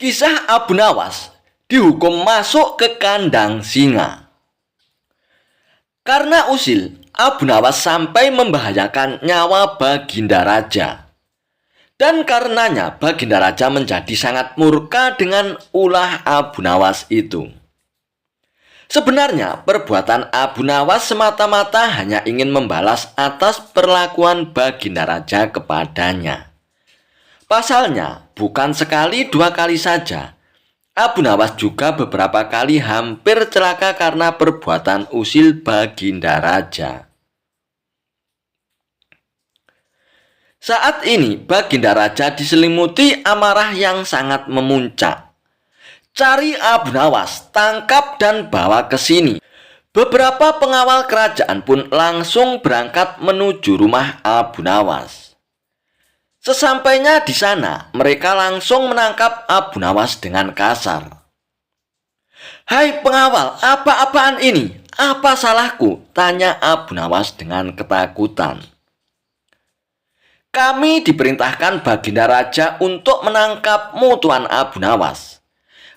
Kisah Abu Nawas dihukum masuk ke kandang singa. Karena usil, Abu Nawas sampai membahayakan nyawa Baginda Raja. Dan karenanya Baginda Raja menjadi sangat murka dengan ulah Abu Nawas itu. Sebenarnya perbuatan Abu Nawas semata-mata hanya ingin membalas atas perlakuan Baginda Raja kepadanya. Pasalnya, bukan sekali dua kali saja. Abu Nawas juga beberapa kali hampir celaka karena perbuatan usil Baginda Raja. Saat ini Baginda Raja diselimuti amarah yang sangat memuncak. Cari Abu Nawas, tangkap dan bawa ke sini. Beberapa pengawal kerajaan pun langsung berangkat menuju rumah Abu Nawas. Sesampainya di sana, mereka langsung menangkap Abu Nawas dengan kasar. "Hai pengawal, apa-apaan ini? Apa salahku?" tanya Abu Nawas dengan ketakutan. "Kami diperintahkan Baginda Raja untuk menangkapmu, Tuan Abu Nawas.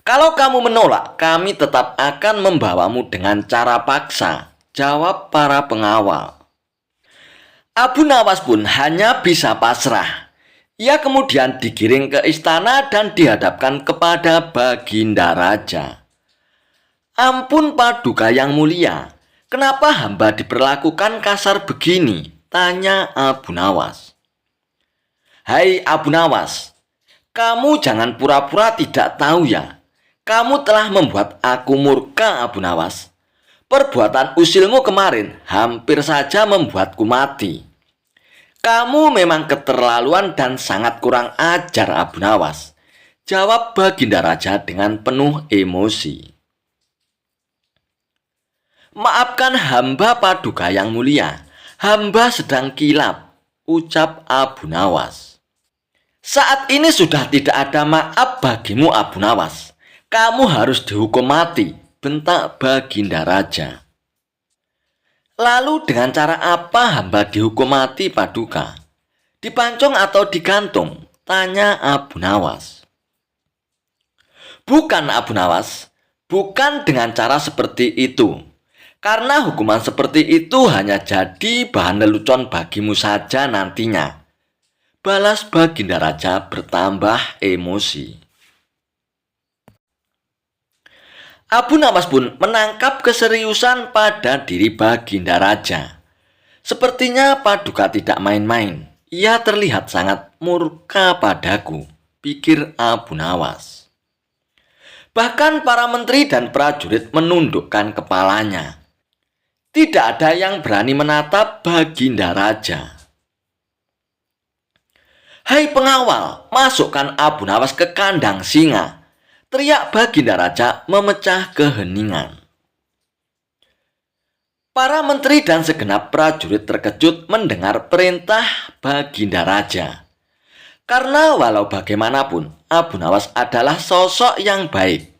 Kalau kamu menolak, kami tetap akan membawamu dengan cara paksa," jawab para pengawal. Abu Nawas pun hanya bisa pasrah. Ia kemudian digiring ke istana dan dihadapkan kepada Baginda Raja. "Ampun Paduka yang mulia, kenapa hamba diperlakukan kasar begini?" tanya Abu Nawas. "Hai Abu Nawas, kamu jangan pura-pura tidak tahu ya. Kamu telah membuat aku murka, Abu Nawas. Perbuatan usilmu kemarin hampir saja membuatku mati. Kamu memang keterlaluan dan sangat kurang ajar, Abu Nawas," jawab Baginda Raja dengan penuh emosi. "Maafkan hamba Paduka yang mulia, hamba sedang kilap," ucap Abu Nawas. "Saat ini sudah tidak ada maaf bagimu, Abu Nawas. Kamu harus dihukum mati," bentak Baginda Raja. "Lalu dengan cara apa hamba dihukum mati, Paduka? Dipancung atau digantung?" tanya Abu Nawas. "Bukan Abu Nawas, bukan dengan cara seperti itu. Karena hukuman seperti itu hanya jadi bahan lelucon bagimu saja nantinya," balas Baginda Raja bertambah emosi. Abu Nawas pun menangkap keseriusan pada diri Baginda Raja. "Sepertinya Paduka tidak main-main. Ia terlihat sangat murka padaku," pikir Abu Nawas. Bahkan para menteri dan prajurit menundukkan kepalanya. Tidak ada yang berani menatap Baginda Raja. "Hai pengawal, masukkan Abu Nawas ke kandang singa," teriak Baginda Raja memecah keheningan. Para menteri dan segenap prajurit terkejut mendengar perintah Baginda Raja. Karena walau bagaimanapun, Abu Nawas adalah sosok yang baik.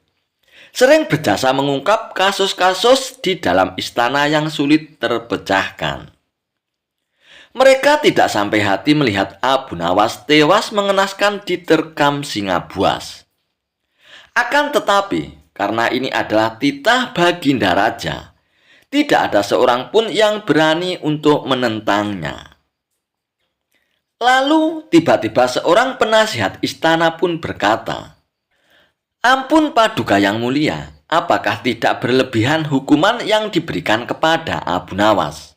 Sering berjasa mengungkap kasus-kasus di dalam istana yang sulit terpecahkan. Mereka tidak sampai hati melihat Abu Nawas tewas mengenaskan diterkam singa buas. Akan tetapi, karena ini adalah titah Baginda Raja, tidak ada seorang pun yang berani untuk menentangnya. Lalu tiba-tiba seorang penasihat istana pun berkata, "Ampun Paduka yang mulia, apakah tidak berlebihan hukuman yang diberikan kepada Abu Nawas?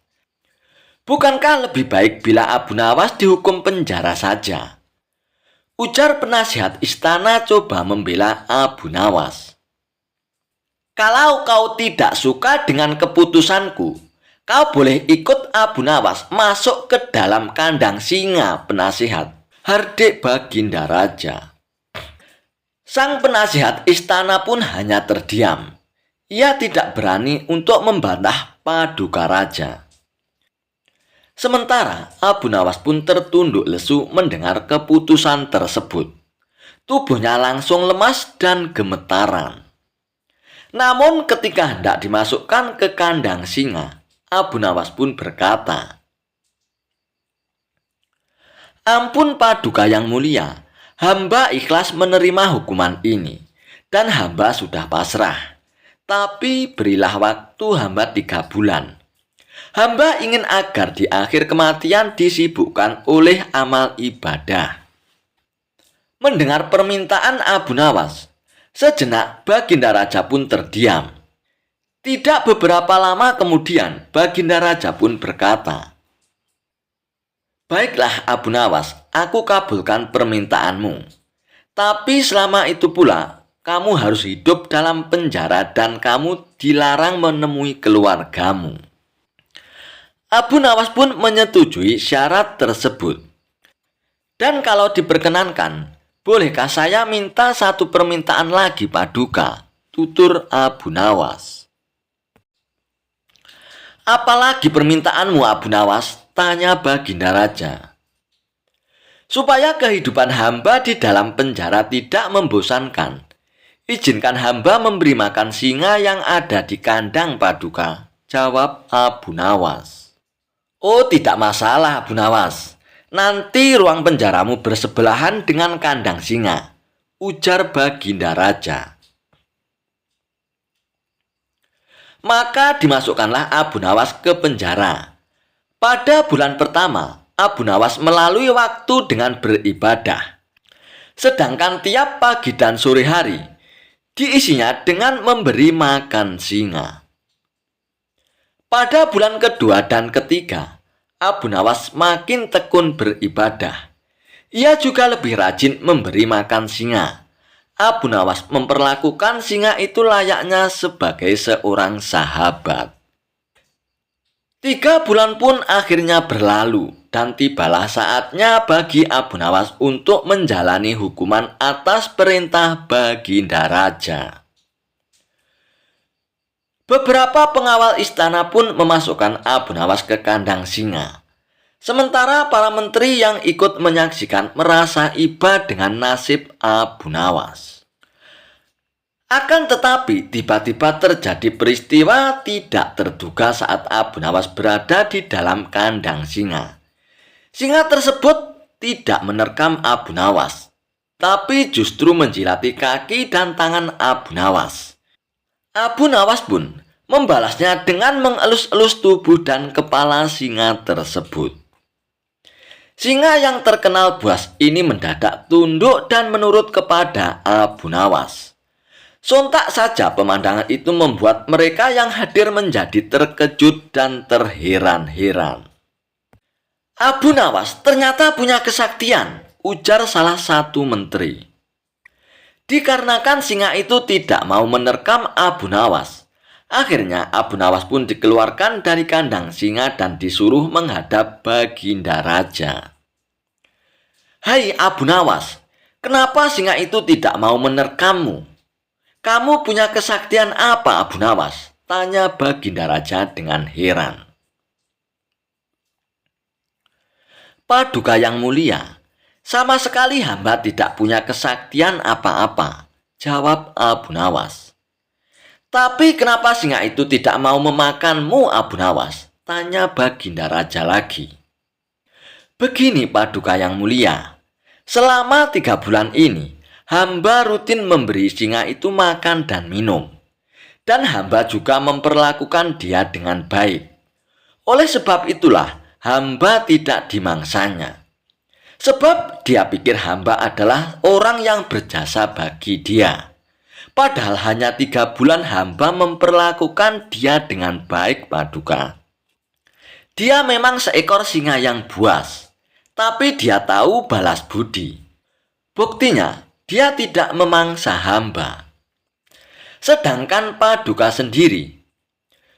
Bukankah lebih baik bila Abu Nawas dihukum penjara saja?" Ujar penasihat istana coba membela Abu Nawas. "Kalau kau tidak suka dengan keputusanku, kau boleh ikut Abu Nawas masuk ke dalam kandang singa," penasihat, hardik Baginda Raja. Sang penasihat istana pun hanya terdiam. Ia tidak berani untuk membantah Paduka Raja. Sementara Abu Nawas pun tertunduk lesu mendengar keputusan tersebut. Tubuhnya langsung lemas dan gemetaran. Namun ketika hendak dimasukkan ke kandang singa, Abu Nawas pun berkata, "Ampun Paduka yang mulia, Hamba ikhlas menerima hukuman ini, dan hamba sudah pasrah. Tapi berilah waktu hamba 3 bulan. Hamba ingin agar di akhir kematian disibukkan oleh amal ibadah. Mendengar permintaan Abu Nawas, sejenak Baginda Raja pun terdiam. Tidak beberapa lama kemudian, Baginda Raja pun berkata, "Baiklah Abu Nawas, aku kabulkan permintaanmu. Tapi selama itu pula, kamu harus hidup dalam penjara dan kamu dilarang menemui keluargamu." Abu Nawas pun menyetujui syarat tersebut. "Dan kalau diperkenankan, bolehkah saya minta 1 permintaan lagi Paduka?" tutur Abu Nawas. "Apalagi permintaanmu Abu Nawas?" tanya Baginda Raja. "Supaya kehidupan hamba di dalam penjara tidak membosankan, izinkan hamba memberi makan singa yang ada di kandang Paduka," jawab Abu Nawas. "Oh, tidak masalah Abu Nawas. Nanti ruang penjaramu bersebelahan dengan kandang singa," ujar Baginda Raja. Maka dimasukkanlah Abu Nawas ke penjara. Pada bulan pertama, Abu Nawas melalui waktu dengan beribadah. Sedangkan tiap pagi dan sore hari, diisinya dengan memberi makan singa. Pada bulan kedua dan ketiga, Abu Nawas makin tekun beribadah. Ia juga lebih rajin memberi makan singa. Abu Nawas memperlakukan singa itu layaknya sebagai seorang sahabat. 3 bulan pun akhirnya berlalu dan tibalah saatnya bagi Abu Nawas untuk menjalani hukuman atas perintah Baginda Raja. Beberapa pengawal istana pun memasukkan Abu Nawas ke kandang singa. Sementara para menteri yang ikut menyaksikan merasa iba dengan nasib Abu Nawas. Akan tetapi tiba-tiba terjadi peristiwa tidak terduga saat Abu Nawas berada di dalam kandang singa. Singa tersebut tidak menerkam Abu Nawas, tapi justru menjilati kaki dan tangan Abu Nawas. Abu Nawas pun membalasnya dengan mengelus-elus tubuh dan kepala singa tersebut. Singa yang terkenal buas ini mendadak tunduk dan menurut kepada Abu Nawas. Sontak saja pemandangan itu membuat mereka yang hadir menjadi terkejut dan terheran-heran. "Abu Nawas ternyata punya kesaktian," ujar salah satu menteri. Dikarenakan singa itu tidak mau menerkam Abu Nawas, akhirnya Abu Nawas pun dikeluarkan dari kandang singa dan disuruh menghadap Baginda Raja. "Hai Abu Nawas, kenapa singa itu tidak mau menerkammu? Kamu punya kesaktian apa Abu Nawas?" tanya Baginda Raja dengan heran. "Paduka yang mulia, sama sekali hamba tidak punya kesaktian apa-apa," jawab Abu Nawas. "Tapi kenapa singa itu tidak mau memakanmu Abu Nawas?" tanya Baginda Raja lagi. "Begini Paduka yang mulia, selama 3 bulan ini, hamba rutin memberi singa itu makan dan minum. Dan hamba juga memperlakukan dia dengan baik. Oleh sebab itulah, hamba tidak dimangsanya. Sebab dia pikir hamba adalah orang yang berjasa bagi dia. Padahal hanya 3 bulan hamba memperlakukan dia dengan baik Paduka. Dia memang seekor singa yang buas, tapi dia tahu balas budi. Buktinya, dia tidak memangsa hamba. Sedangkan Paduka sendiri,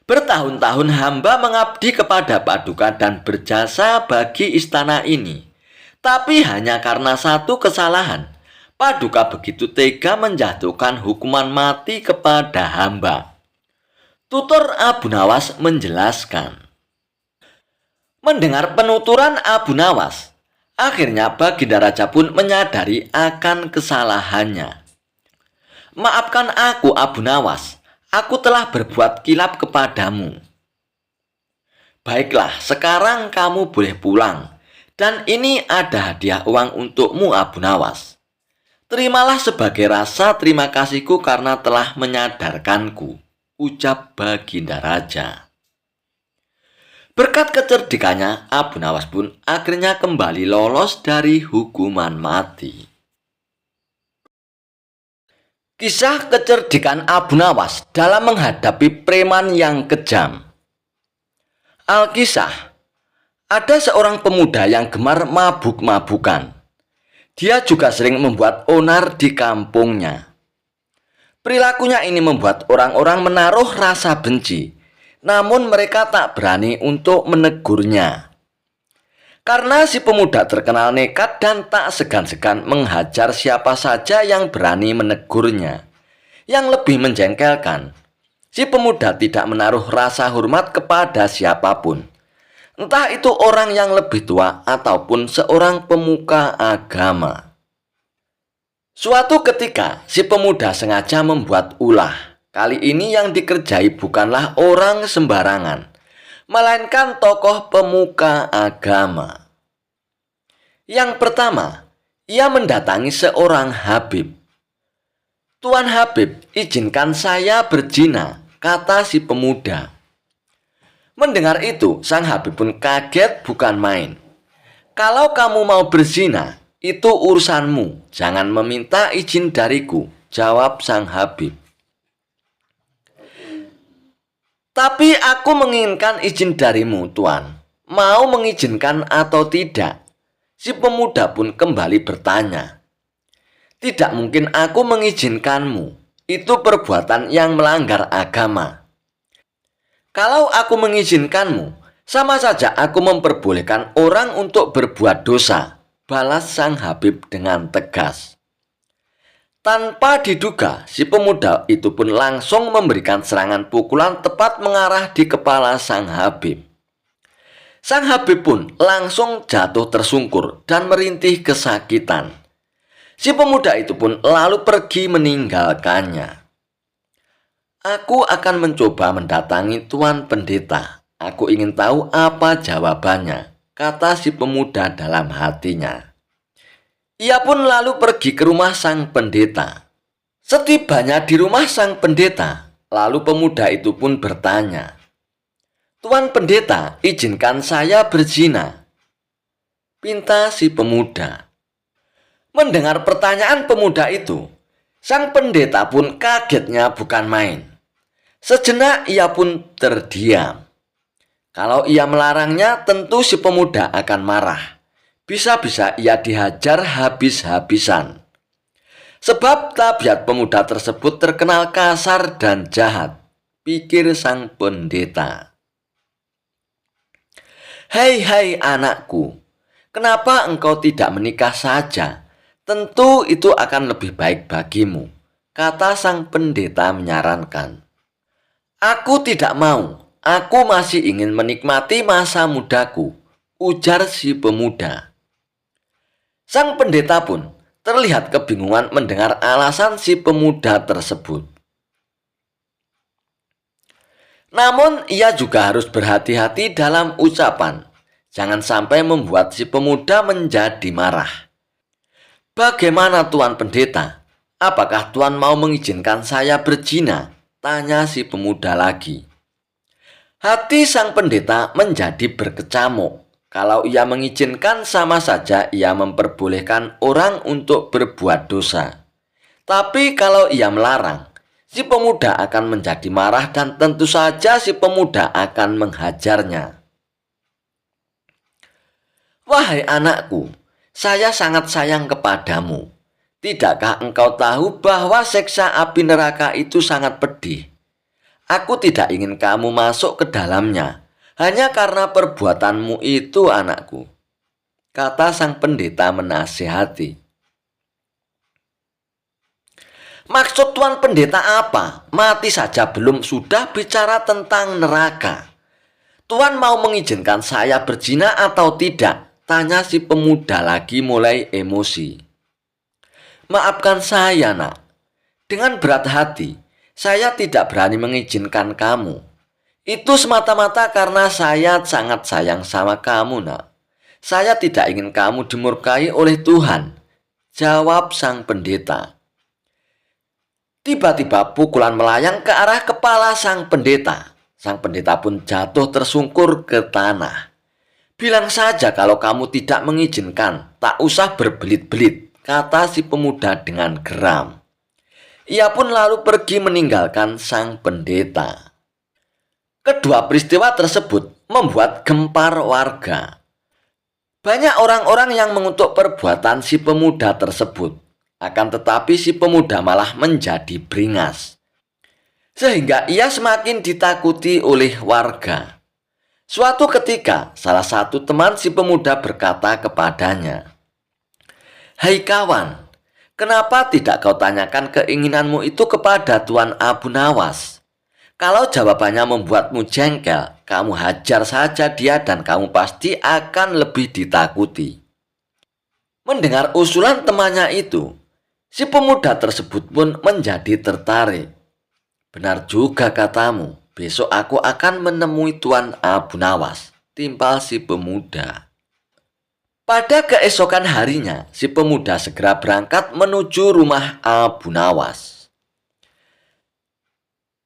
bertahun-tahun hamba mengabdi kepada Paduka dan berjasa bagi istana ini. Tapi hanya karena satu kesalahan, Paduka begitu tega menjatuhkan hukuman mati kepada hamba," tutur Abu Nawas menjelaskan. Mendengar penuturan Abu Nawas, akhirnya Baginda Raja pun menyadari akan kesalahannya. "Maafkan aku Abu Nawas, aku telah berbuat kilap kepadamu. Baiklah, sekarang kamu boleh pulang. Dan ini ada hadiah uang untukmu Abu Nawas," Terimalah sebagai rasa terima kasihku karena telah menyadarkanku, ucap Baginda Raja. Berkat kecerdikannya, Abu Nawas pun akhirnya kembali lolos dari hukuman mati. Kisah kecerdikan Abu Nawas dalam menghadapi preman yang kejam. Alkisah, ada seorang pemuda yang gemar mabuk-mabukan. Dia juga sering membuat onar di kampungnya. Perilakunya ini membuat orang-orang menaruh rasa benci, namun mereka tak berani untuk menegurnya. Karena si pemuda terkenal nekat dan tak segan-segan menghajar siapa saja yang berani menegurnya. Yang lebih menjengkelkan, si pemuda tidak menaruh rasa hormat kepada siapapun. Entah itu orang yang lebih tua ataupun seorang pemuka agama. Suatu ketika, si pemuda sengaja membuat ulah. Kali ini yang dikerjai bukanlah orang sembarangan, melainkan tokoh pemuka agama. Yang pertama, ia mendatangi seorang Habib. "Tuan Habib, izinkan saya berzina," kata si pemuda. Mendengar itu, sang Habib pun kaget bukan main. "Kalau kamu mau berzina, itu urusanmu. Jangan meminta izin dariku," jawab sang Habib. "Tapi aku menginginkan izin darimu, Tuan. Mau mengizinkan atau tidak?" Si pemuda pun kembali bertanya. "Tidak mungkin aku mengizinkanmu. Itu perbuatan yang melanggar agama. Kalau aku mengizinkanmu, sama saja aku memperbolehkan orang untuk berbuat dosa," balas sang Habib dengan tegas. Tanpa diduga, si pemuda itu pun langsung memberikan serangan pukulan tepat mengarah di kepala sang Habib. Sang Habib pun langsung jatuh tersungkur dan merintih kesakitan. Si pemuda itu pun lalu pergi meninggalkannya. "Aku akan mencoba mendatangi Tuan Pendeta. Aku ingin tahu apa jawabannya," kata si pemuda dalam hatinya. Ia pun lalu pergi ke rumah sang pendeta. Setibanya di rumah sang pendeta, lalu pemuda itu pun bertanya, "Tuan Pendeta, izinkan saya berzina," pinta si pemuda. Mendengar pertanyaan pemuda itu, sang pendeta pun kagetnya bukan main. Sejenak ia pun terdiam. Kalau ia melarangnya, tentu si pemuda akan marah. Bisa-bisa ia dihajar habis-habisan. Sebab tabiat pemuda tersebut terkenal kasar dan jahat, pikir sang pendeta. Hai anakku, kenapa engkau tidak menikah saja? Tentu itu akan lebih baik bagimu," kata sang pendeta menyarankan. "Aku tidak mau, aku masih ingin menikmati masa mudaku," ujar si pemuda. Sang pendeta pun terlihat kebingungan mendengar alasan si pemuda tersebut. Namun ia juga harus berhati-hati dalam ucapan. Jangan sampai membuat si pemuda menjadi marah. "Bagaimana Tuan Pendeta? Apakah Tuan mau mengizinkan saya berzina?" tanya si pemuda lagi. Hati sang pendeta menjadi berkecamuk. Kalau ia mengizinkan, sama saja ia memperbolehkan orang untuk berbuat dosa. Tapi kalau ia melarang, si pemuda akan menjadi marah dan tentu saja si pemuda akan menghajarnya. "Wahai anakku, saya sangat sayang kepadamu. Tidakkah engkau tahu bahwa siksa api neraka itu sangat pedih? Aku tidak ingin kamu masuk ke dalamnya, hanya karena perbuatanmu itu, anakku," kata sang pendeta menasihati. "Maksud Tuan Pendeta apa? Mati saja belum sudah bicara tentang neraka. Tuan mau mengizinkan saya berzina atau tidak?" tanya si pemuda lagi mulai emosi. "Maafkan saya, nak. Dengan berat hati, saya tidak berani mengizinkan kamu. Itu semata-mata karena saya sangat sayang sama kamu, nak. Saya tidak ingin kamu dimurkai oleh Tuhan. jawab sang pendeta. Tiba-tiba pukulan melayang ke arah kepala sang pendeta. Sang pendeta pun jatuh tersungkur ke tanah. Bilang saja kalau kamu tidak mengizinkan, tak usah berbelit-belit, kata si pemuda dengan geram. Ia pun lalu pergi meninggalkan sang pendeta. Kedua peristiwa tersebut membuat gempar warga. Banyak orang-orang yang mengutuk perbuatan si pemuda tersebut. Akan tetapi si pemuda malah menjadi beringas. Sehingga ia semakin ditakuti oleh warga. Suatu ketika, salah satu teman si pemuda berkata kepadanya, "Hai kawan, kenapa tidak kau tanyakan keinginanmu itu kepada Tuan Abu Nawas? Kalau jawabannya membuatmu jengkel, kamu hajar saja dia dan kamu pasti akan lebih ditakuti." Mendengar usulan temannya itu, si pemuda tersebut pun menjadi tertarik. "Benar juga katamu. Besok aku akan menemui Tuan Abu Nawas," timpal si pemuda. Pada keesokan harinya, si pemuda segera berangkat menuju rumah Abu Nawas.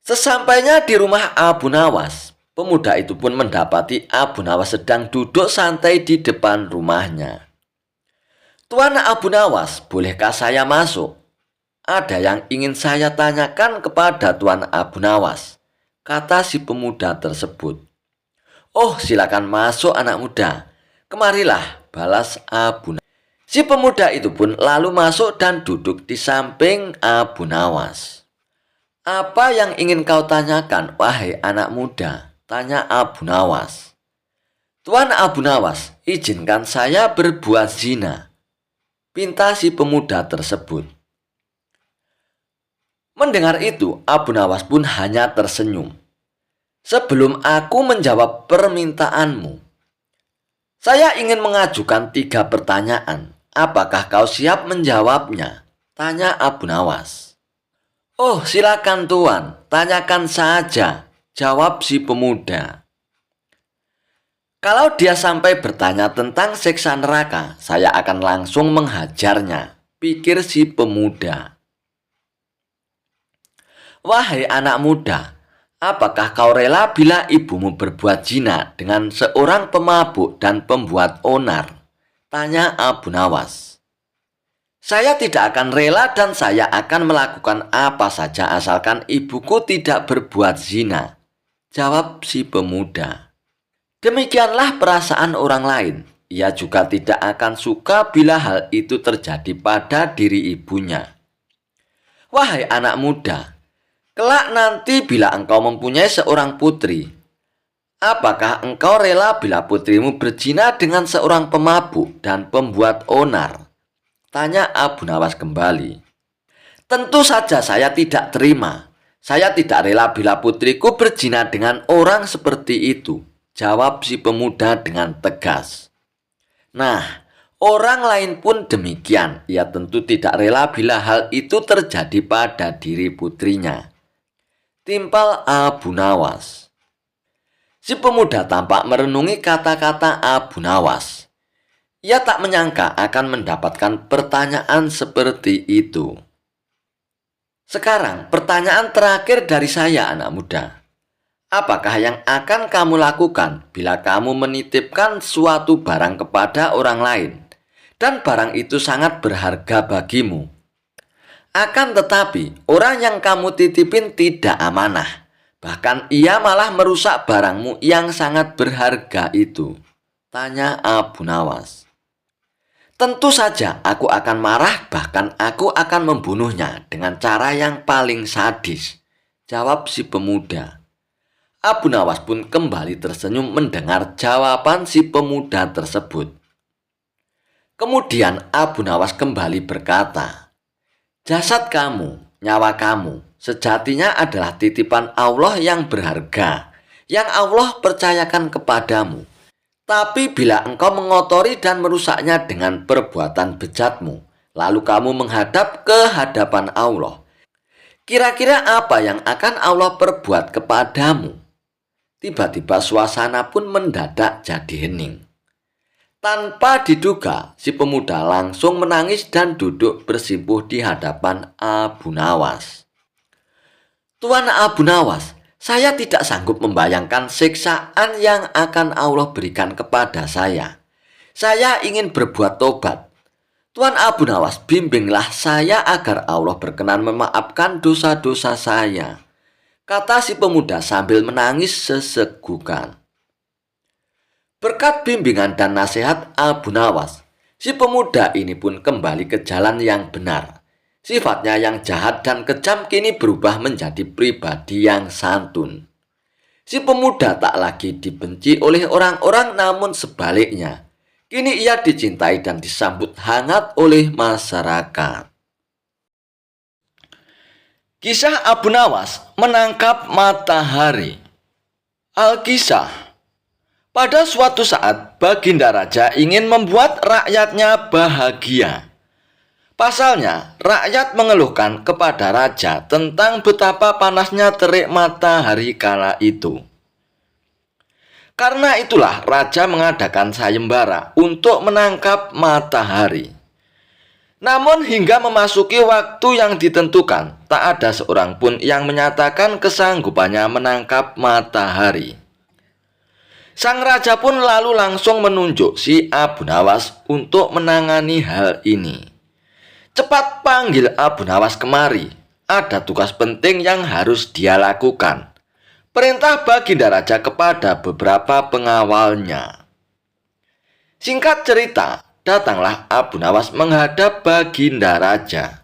Sesampainya di rumah Abu Nawas, pemuda itu pun mendapati Abu Nawas sedang duduk santai di depan rumahnya. "Tuan Abu Nawas, bolehkah saya masuk? Ada yang ingin saya tanyakan kepada Tuan Abu Nawas," kata si pemuda tersebut. "Oh, silakan masuk anak muda. Kemarilah," balas Abu Nawas. Si pemuda itu pun lalu masuk dan duduk di samping Abu Nawas. "Apa yang ingin kau tanyakan, wahai anak muda?" tanya Abu Nawas. "Tuan Abu Nawas, izinkan saya berbuat zina," pinta si pemuda tersebut. Mendengar itu, Abu Nawas pun hanya tersenyum. "Sebelum aku menjawab permintaanmu, saya ingin mengajukan 3 pertanyaan. Apakah kau siap menjawabnya?" tanya Abu Nawas. "Oh, silakan Tuan, tanyakan saja," jawab si pemuda. "Kalau dia sampai bertanya tentang siksa neraka, saya akan langsung menghajarnya," pikir si pemuda. "Wahai anak muda, apakah kau rela bila ibumu berbuat zina dengan seorang pemabuk dan pembuat onar?" tanya Abu Nawas. "Saya tidak akan rela dan saya akan melakukan apa saja asalkan ibuku tidak berbuat zina," jawab si pemuda. Demikianlah perasaan orang lain. Ia juga tidak akan suka bila hal itu terjadi pada diri ibunya. "Wahai anak muda, kelak nanti bila engkau mempunyai seorang putri, apakah engkau rela bila putrimu berzina dengan seorang pemabuk dan pembuat onar?" tanya Abu Nawas kembali. "Tentu saja saya tidak terima. Saya tidak rela bila putriku berzina dengan orang seperti itu," jawab si pemuda dengan tegas. Nah, orang lain pun demikian. Ia tentu tidak rela bila hal itu terjadi pada diri putrinya, timpal Abu Nawas. Si pemuda tampak merenungi kata-kata Abu Nawas. Ia tak menyangka akan mendapatkan pertanyaan seperti itu. "Sekarang pertanyaan terakhir dari saya, anak muda. Apakah yang akan kamu lakukan bila kamu menitipkan suatu barang kepada orang lain dan barang itu sangat berharga bagimu? Akan tetapi, orang yang kamu titipin tidak amanah. Bahkan ia malah merusak barangmu yang sangat berharga itu," tanya Abu Nawas. "Tentu saja aku akan marah, bahkan aku akan membunuhnya dengan cara yang paling sadis," jawab si pemuda. Abu Nawas pun kembali tersenyum mendengar jawaban si pemuda tersebut. Kemudian Abu Nawas kembali berkata, "Jasad kamu, nyawa kamu, sejatinya adalah titipan Allah yang berharga, yang Allah percayakan kepadamu. Tapi bila engkau mengotori dan merusaknya dengan perbuatan bejatmu, lalu kamu menghadap ke hadapan Allah, kira-kira apa yang akan Allah perbuat kepadamu?" Tiba-tiba suasana pun mendadak jadi hening. Tanpa diduga, si pemuda langsung menangis dan duduk bersimpuh di hadapan Abu Nawas. "Tuan Abu Nawas, saya tidak sanggup membayangkan siksaan yang akan Allah berikan kepada saya. Saya ingin berbuat tobat. Tuan Abu Nawas, bimbinglah saya agar Allah berkenan memaafkan dosa-dosa saya," kata si pemuda sambil menangis sesegukan. Berkat bimbingan dan nasihat Abu Nawas, si pemuda ini pun kembali ke jalan yang benar. Sifatnya yang jahat dan kejam kini berubah menjadi pribadi yang santun. Si pemuda tak lagi dibenci oleh orang-orang, namun sebaliknya, kini ia dicintai dan disambut hangat oleh masyarakat. Kisah Abu Nawas menangkap matahari. Alkisah. Pada suatu saat, Baginda Raja ingin membuat rakyatnya bahagia. Pasalnya, rakyat mengeluhkan kepada raja tentang betapa panasnya terik matahari kala itu. Karena itulah raja mengadakan sayembara untuk menangkap matahari. Namun hingga memasuki waktu yang ditentukan, tak ada seorang pun yang menyatakan kesanggupannya menangkap matahari. Sang raja pun lalu langsung menunjuk si Abu Nawas untuk menangani hal ini. "Cepat panggil Abu Nawas kemari. Ada tugas penting yang harus dia lakukan," perintah Baginda Raja kepada beberapa pengawalnya. Singkat cerita, datanglah Abu Nawas menghadap Baginda Raja.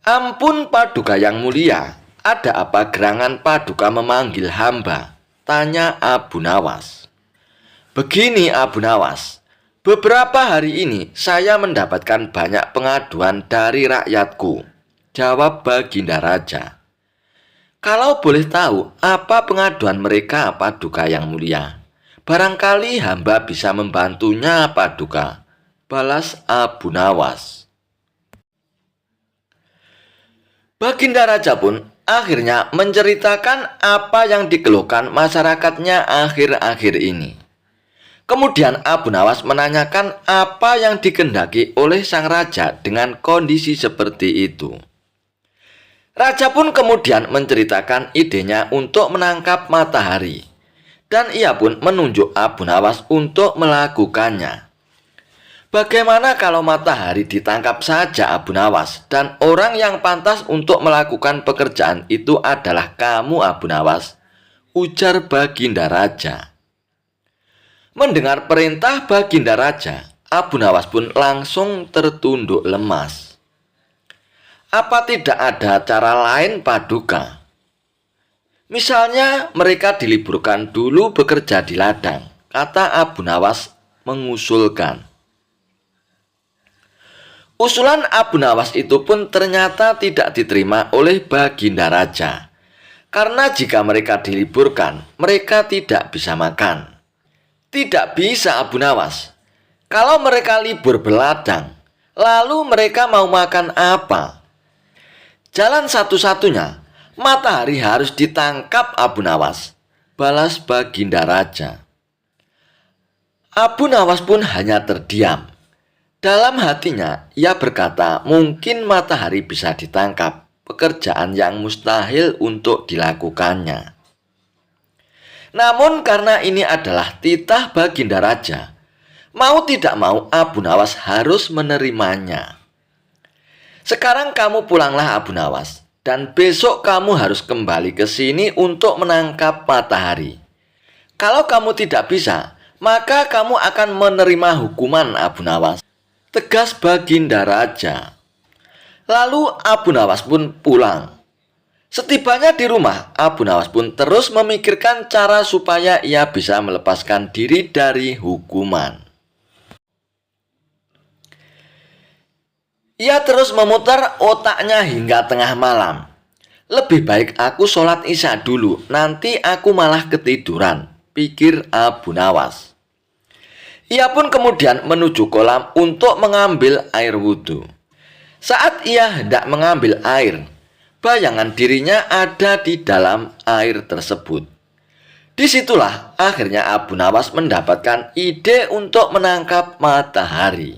"Ampun Paduka yang mulia, ada apa gerangan Paduka memanggil hamba?" tanya Abu Nawas. "Begini Abu Nawas, beberapa hari ini saya mendapatkan banyak pengaduan dari rakyatku," jawab Baginda Raja. "Kalau boleh tahu apa pengaduan mereka Paduka yang mulia? Barangkali hamba bisa membantunya Paduka," balas Abu Nawas. Baginda Raja pun akhirnya menceritakan apa yang dikeluhkan masyarakatnya akhir-akhir ini. Kemudian Abu Nawas menanyakan apa yang dikehendaki oleh sang raja dengan kondisi seperti itu. Raja pun kemudian menceritakan idenya untuk menangkap matahari, dan ia pun menunjuk Abu Nawas untuk melakukannya. "Bagaimana kalau matahari ditangkap saja Abu Nawas, dan orang yang pantas untuk melakukan pekerjaan itu adalah kamu Abu Nawas?" ujar Baginda Raja. Mendengar perintah Baginda Raja, Abu Nawas pun langsung tertunduk lemas. "Apa tidak ada cara lain Paduka? Misalnya mereka diliburkan dulu bekerja di ladang," kata Abu Nawas mengusulkan. Usulan Abu Nawas itu pun ternyata tidak diterima oleh Baginda Raja. Karena jika mereka diliburkan, mereka tidak bisa makan. "Tidak bisa Abu Nawas. Kalau mereka libur berladang, lalu mereka mau makan apa? Jalan satu-satunya, matahari harus ditangkap Abu Nawas," balas Baginda Raja. Abu Nawas pun hanya terdiam. Dalam hatinya, ia berkata mungkin matahari bisa ditangkap, pekerjaan yang mustahil untuk dilakukannya. Namun karena ini adalah titah Baginda Raja, mau tidak mau Abu Nawas harus menerimanya. "Sekarang kamu pulanglah Abu Nawas, dan besok kamu harus kembali ke sini untuk menangkap matahari. Kalau kamu tidak bisa, maka kamu akan menerima hukuman Abu Nawas," tegas Baginda Raja. Lalu Abu Nawas pun pulang. Setibanya di rumah, Abu Nawas pun terus memikirkan cara supaya ia bisa melepaskan diri dari hukuman. Ia terus memutar otaknya hingga tengah malam. "Lebih baik aku sholat isya dulu, nanti aku malah ketiduran," pikir Abu Nawas. Ia pun kemudian menuju kolam untuk mengambil air wudhu. Saat ia hendak mengambil air, bayangan dirinya ada di dalam air tersebut. Disitulah akhirnya Abu Nawas mendapatkan ide untuk menangkap matahari.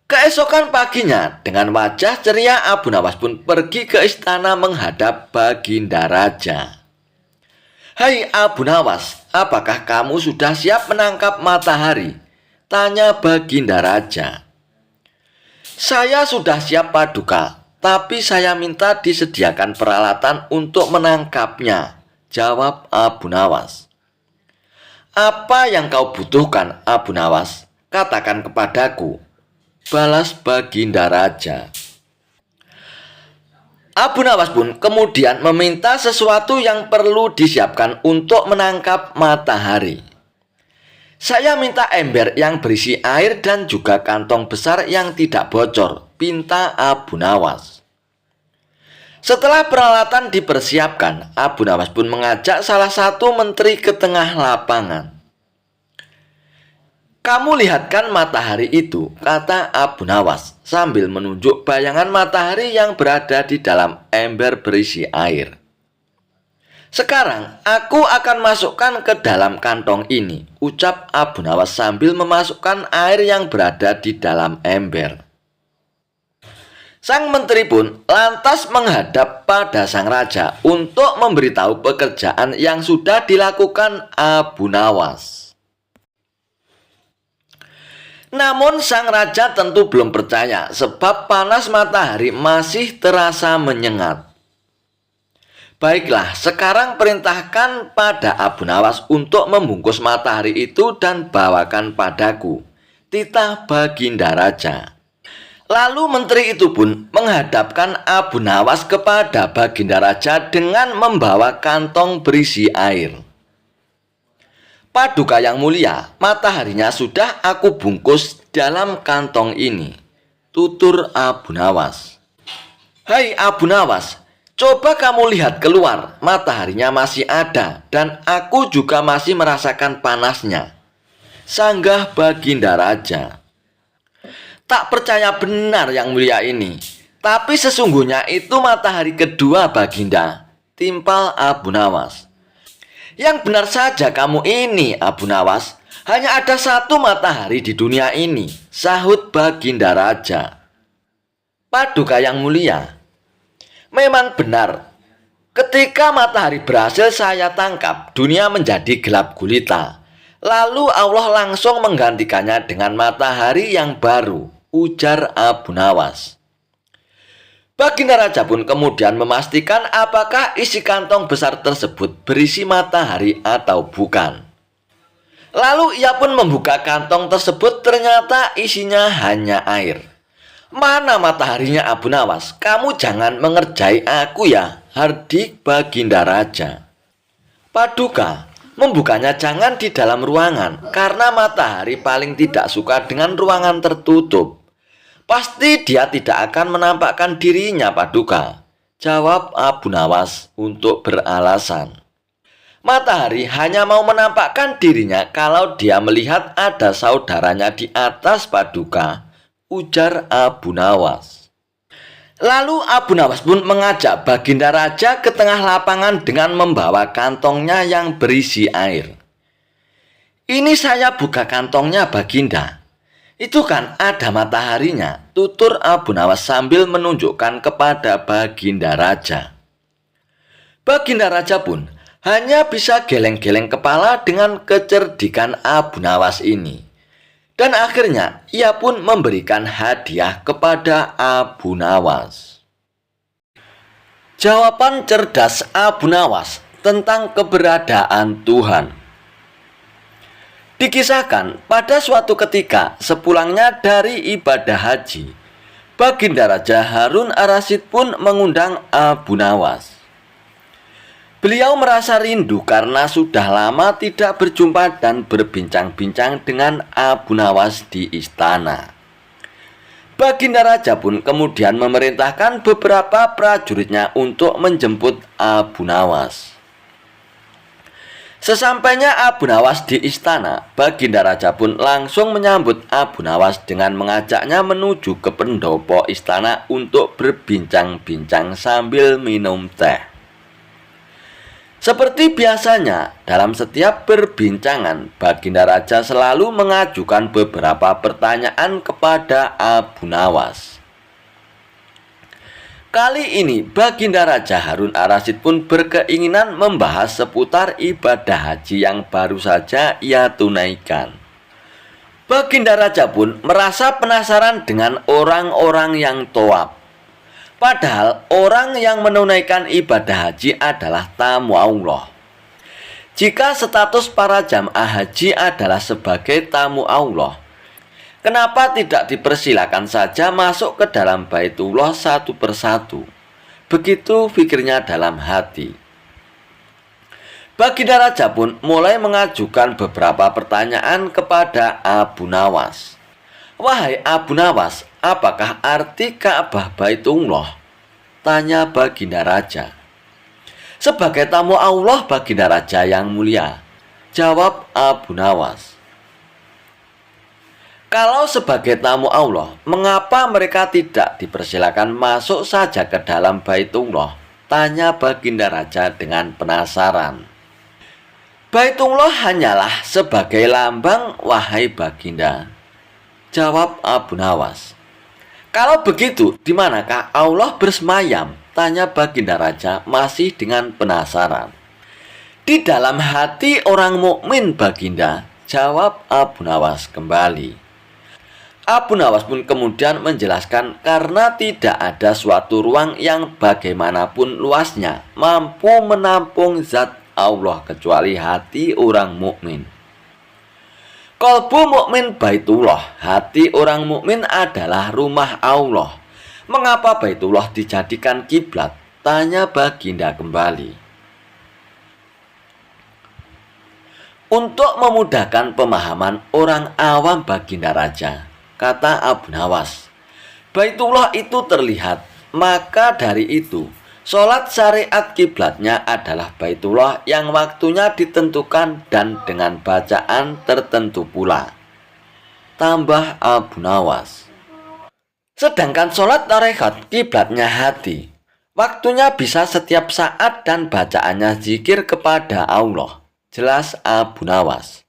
Keesokan paginya, dengan wajah ceria Abu Nawas pun pergi ke istana menghadap Baginda Raja. "Hai Abu Nawas, apakah kamu sudah siap menangkap matahari?" tanya Baginda Raja. "Saya sudah siap Paduka, tapi saya minta disediakan peralatan untuk menangkapnya," jawab Abu Nawas. "Apa yang kau butuhkan, Abu Nawas? Katakan kepadaku," balas Baginda Raja. Abu Nawas pun kemudian meminta sesuatu yang perlu disiapkan untuk menangkap matahari. "Saya minta ember yang berisi air dan juga kantong besar yang tidak bocor," pinta Abu Nawas. Setelah peralatan dipersiapkan, Abu Nawas pun mengajak salah satu menteri ke tengah lapangan. "Kamu lihatkan matahari itu," kata Abu Nawas sambil menunjuk bayangan matahari yang berada di dalam ember berisi air. "Sekarang aku akan masukkan ke dalam kantong ini," ucap Abu Nawas sambil memasukkan air yang berada di dalam ember. Sang menteri pun lantas menghadap pada sang raja untuk memberitahu pekerjaan yang sudah dilakukan Abu Nawas. Namun sang raja tentu belum percaya sebab panas matahari masih terasa menyengat. "Baiklah, sekarang perintahkan pada Abu Nawas untuk membungkus matahari itu dan bawakan padaku," titah Baginda Raja. Lalu menteri itu pun menghadapkan Abu Nawas kepada Baginda Raja dengan membawa kantong berisi air. "Paduka yang mulia, mataharinya sudah aku bungkus dalam kantong ini," tutur Abu Nawas. "Hai Abu Nawas, coba kamu lihat keluar, mataharinya masih ada dan aku juga masih merasakan panasnya," sanggah Baginda Raja. "Tak percaya benar yang mulia ini, tapi sesungguhnya itu matahari kedua Baginda," timpal Abu Nawas. "Yang benar saja kamu ini, Abu Nawas. Hanya ada satu matahari di dunia ini," sahut Baginda Raja. "Paduka yang mulia, memang benar. Ketika matahari berhasil saya tangkap, dunia menjadi gelap gulita. Lalu Allah langsung menggantikannya dengan matahari yang baru," ujar Abu Nawas. Baginda Raja pun kemudian memastikan apakah isi kantong besar tersebut berisi matahari atau bukan. Lalu ia pun membuka kantong tersebut, ternyata isinya hanya air. "Mana mataharinya Abu Nawas? Kamu jangan mengerjai aku ya," hardik Baginda Raja. "Paduka, membukanya jangan di dalam ruangan, karena matahari paling tidak suka dengan ruangan tertutup. Pasti dia tidak akan menampakkan dirinya, Paduka," jawab Abu Nawas untuk beralasan. "Matahari hanya mau menampakkan dirinya kalau dia melihat ada saudaranya di atas, Paduka," ujar Abu Nawas. Lalu Abu Nawas pun mengajak Baginda Raja ke tengah lapangan dengan membawa kantongnya yang berisi air. "Ini saya buka kantongnya, Baginda. Itu kan ada mataharinya," tutur Abu Nawas sambil menunjukkan kepada Baginda Raja. Baginda Raja pun hanya bisa geleng-geleng kepala dengan kecerdikan Abu Nawas ini. Dan akhirnya ia pun memberikan hadiah kepada Abu Nawas. Jawaban cerdas Abu Nawas tentang keberadaan Tuhan. Dikisahkan pada suatu ketika sepulangnya dari ibadah haji, Baginda Raja Harun Ar-Rasyid pun mengundang Abu Nawas. Beliau merasa rindu karena sudah lama tidak berjumpa dan berbincang-bincang dengan Abu Nawas di istana. Baginda Raja pun kemudian memerintahkan beberapa prajuritnya untuk menjemput Abu Nawas. Sesampainya Abu Nawas di istana, Baginda Raja pun langsung menyambut Abu Nawas dengan mengajaknya menuju ke pendopo istana untuk berbincang-bincang sambil minum teh. Seperti biasanya, dalam setiap perbincangan, Baginda Raja selalu mengajukan beberapa pertanyaan kepada Abu Nawas. Kali ini, Baginda Raja Harun Ar-Rasyid pun berkeinginan membahas seputar ibadah haji yang baru saja ia tunaikan. Baginda Raja pun merasa penasaran dengan orang-orang yang tawaf. Padahal orang yang menunaikan ibadah haji adalah tamu Allah. Jika status para jamaah haji adalah sebagai tamu Allah, kenapa tidak dipersilakan saja masuk ke dalam Baitullah satu persatu? Begitu pikirnya dalam hati. Baginda Raja pun mulai mengajukan beberapa pertanyaan kepada Abu Nawas. "Wahai Abu Nawas, apakah arti Ka'bah Baitullah?" tanya Baginda Raja. "Sebagai tamu Allah, Baginda Raja yang mulia," jawab Abu Nawas. "Kalau sebagai tamu Allah, mengapa mereka tidak dipersilakan masuk saja ke dalam Baitullah?" tanya Baginda Raja dengan penasaran. "Baitullah hanyalah sebagai lambang, wahai Baginda," jawab Abu Nawas. "Kalau begitu, di manakah Allah bersemayam?" tanya Baginda Raja masih dengan penasaran. "Di dalam hati orang mukmin, Baginda," jawab Abu Nawas kembali. Abu Nawas pun kemudian menjelaskan karena tidak ada suatu ruang yang bagaimanapun luasnya mampu menampung zat Allah kecuali hati orang mukmin. Qalbu mukmin Baitullah, hati orang mukmin adalah rumah Allah. Mengapa Baitullah dijadikan kiblat? Tanya Baginda kembali. Untuk memudahkan pemahaman orang awam Baginda Raja, kata Abu Nawas, Baitullah itu terlihat, maka dari itu sholat syariat kiblatnya adalah Baitullah yang waktunya ditentukan dan dengan bacaan tertentu pula. Tambah Abu Nawas. Sedangkan sholat tarekat kiblatnya hati. Waktunya bisa setiap saat dan bacaannya zikir kepada Allah. Jelas Abu Nawas.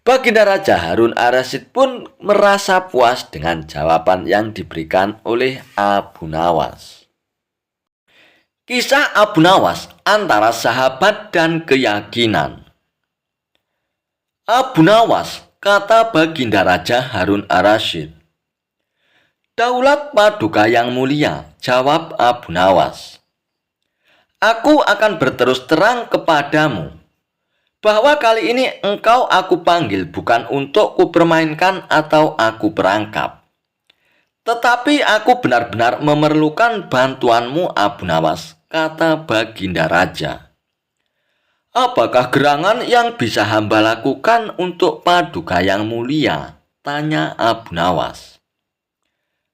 Baginda Raja Harun Ar-Rasyid pun merasa puas dengan jawaban yang diberikan oleh Abu Nawas. Kisah Abu Nawas antara sahabat dan keyakinan. Abu Nawas, kata Baginda Raja Harun Ar-Rasyid. "Daulat Paduka yang mulia," jawab Abu Nawas. "Aku akan berterus terang kepadamu bahwa kali ini engkau aku panggil bukan untuk kupermainkan atau aku perangkap. Tetapi aku benar-benar memerlukan bantuanmu, Abu Nawas," kata Baginda Raja. "Apakah gerangan yang bisa hamba lakukan untuk Paduka yang mulia?" tanya Abu Nawas.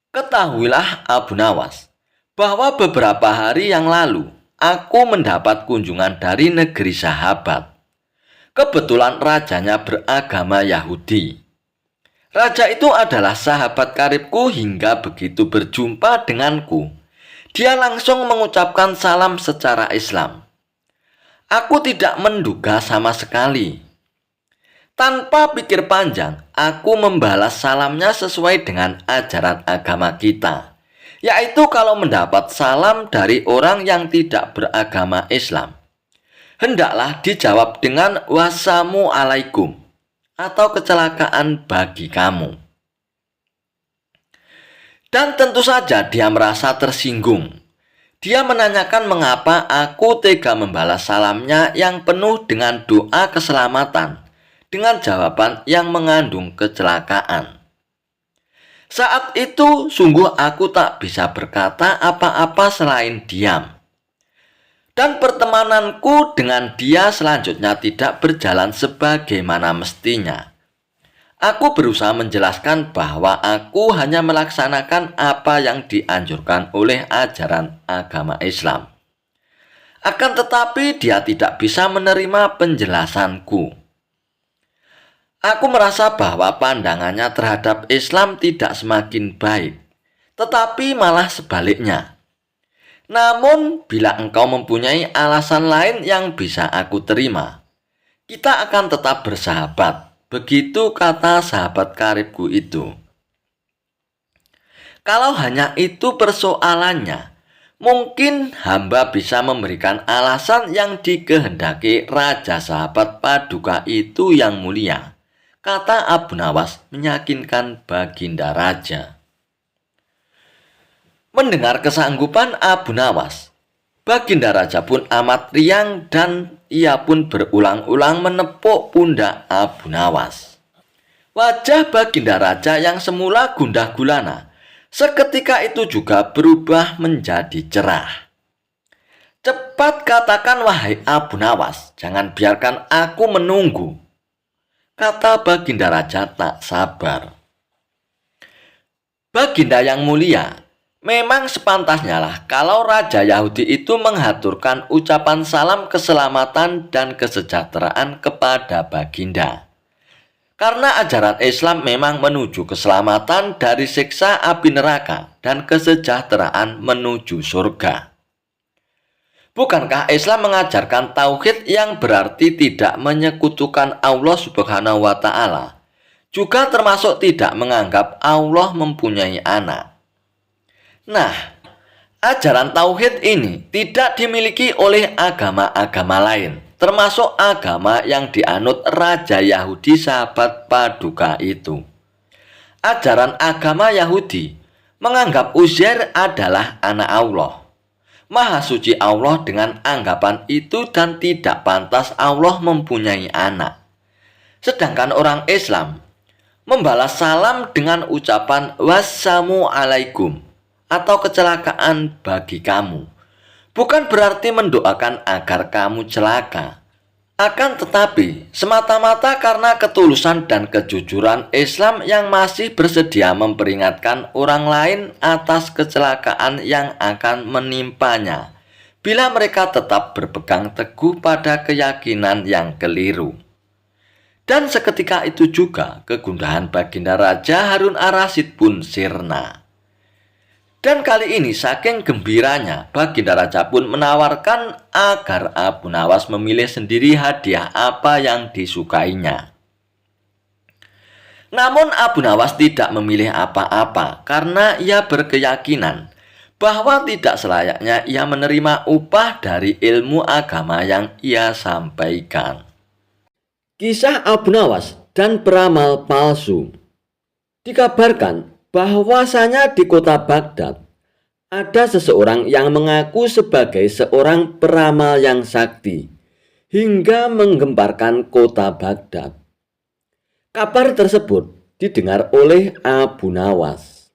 "Ketahuilah Abu Nawas, bahwa beberapa hari yang lalu aku mendapat kunjungan dari negeri sahabat. Kebetulan rajanya beragama Yahudi. Raja itu adalah sahabat karibku hingga begitu berjumpa denganku, dia langsung mengucapkan salam secara Islam. Aku tidak menduga sama sekali. Tanpa pikir panjang, aku membalas salamnya sesuai dengan ajaran agama kita, yaitu kalau mendapat salam dari orang yang tidak beragama Islam, hendaklah dijawab dengan wassalamu alaikum atau kecelakaan bagi kamu. Dan tentu saja dia merasa tersinggung. Dia menanyakan mengapa aku tega membalas salamnya yang penuh dengan doa keselamatan dengan jawaban yang mengandung kecelakaan. Saat itu sungguh aku tak bisa berkata apa-apa selain diam. Dan pertemananku dengan dia selanjutnya tidak berjalan sebagaimana mestinya. Aku berusaha menjelaskan bahwa aku hanya melaksanakan apa yang dianjurkan oleh ajaran agama Islam. Akan tetapi dia tidak bisa menerima penjelasanku. Aku merasa bahwa pandangannya terhadap Islam tidak semakin baik, tetapi malah sebaliknya. Namun, bila engkau mempunyai alasan lain yang bisa aku terima, kita akan tetap bersahabat. Begitu kata sahabat karibku itu. Kalau hanya itu persoalannya, mungkin hamba bisa memberikan alasan yang dikehendaki Raja Sahabat Paduka itu yang mulia, kata Abu Nawas meyakinkan Baginda Raja. Mendengar kesanggupan Abu Nawas, Baginda Raja pun amat riang dan ia pun berulang-ulang menepuk pundak Abu Nawas. Wajah Baginda Raja yang semula gundah gulana seketika itu juga berubah menjadi cerah. Cepat katakan wahai Abu Nawas, jangan biarkan aku menunggu, kata Baginda Raja tak sabar. Baginda yang mulia, memang sepantasnya lah kalau Raja Yahudi itu menghaturkan ucapan salam keselamatan dan kesejahteraan kepada Baginda. Karena ajaran Islam memang menuju keselamatan dari siksa api neraka dan kesejahteraan menuju surga. Bukankah Islam mengajarkan tauhid yang berarti tidak menyekutukan Allah Subhanahu wa Ta'ala, juga termasuk tidak menganggap Allah mempunyai anak? Nah, ajaran tauhid ini tidak dimiliki oleh agama-agama lain, termasuk agama yang dianut Raja Yahudi Sahabat Paduka itu. Ajaran agama Yahudi menganggap Uzair adalah anak Allah. Maha suci Allah dengan anggapan itu dan tidak pantas Allah mempunyai anak. Sedangkan orang Islam membalas salam dengan ucapan wassalamu alaikum atau kecelakaan bagi kamu. Bukan berarti mendoakan agar kamu celaka. Akan tetapi, semata-mata karena ketulusan dan kejujuran Islam yang masih bersedia memperingatkan orang lain atas kecelakaan yang akan menimpanya, bila mereka tetap berpegang teguh pada keyakinan yang keliru. Dan seketika itu juga kegundahan Baginda Raja Harun ar-Rasyid pun sirna. Dan kali ini saking gembiranya, Baginda Raja pun menawarkan agar Abu Nawas memilih sendiri hadiah apa yang disukainya. Namun Abu Nawas tidak memilih apa-apa karena ia berkeyakinan bahwa tidak selayaknya ia menerima upah dari ilmu agama yang ia sampaikan. Kisah Abu Nawas dan peramal palsu. Dikabarkan bahwasanya di kota Baghdad ada seseorang yang mengaku sebagai seorang peramal yang sakti hingga menggemparkan kota Baghdad. Kabar tersebut didengar oleh Abu Nawas.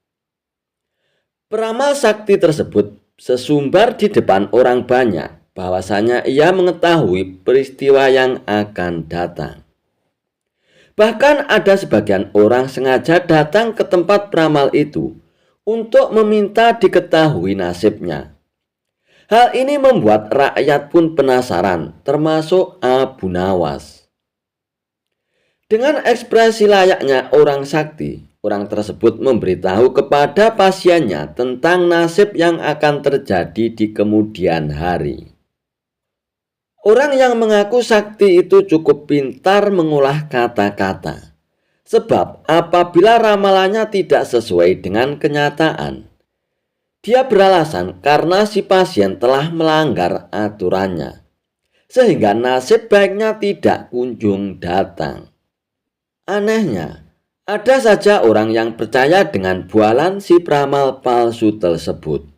Peramal sakti tersebut sesumbar di depan orang banyak bahwasanya ia mengetahui peristiwa yang akan datang. Bahkan ada sebagian orang sengaja datang ke tempat peramal itu untuk meminta diketahui nasibnya. Hal ini membuat rakyat pun penasaran, termasuk Abu Nawas. Dengan ekspresi layaknya orang sakti, orang tersebut memberitahu kepada pasiennya tentang nasib yang akan terjadi di kemudian hari. Orang yang mengaku sakti itu cukup pintar mengolah kata-kata. Sebab apabila ramalannya tidak sesuai dengan kenyataan, dia beralasan karena si pasien telah melanggar aturannya, sehingga nasib baiknya tidak kunjung datang. Anehnya, ada saja orang yang percaya dengan bualan si peramal palsu tersebut.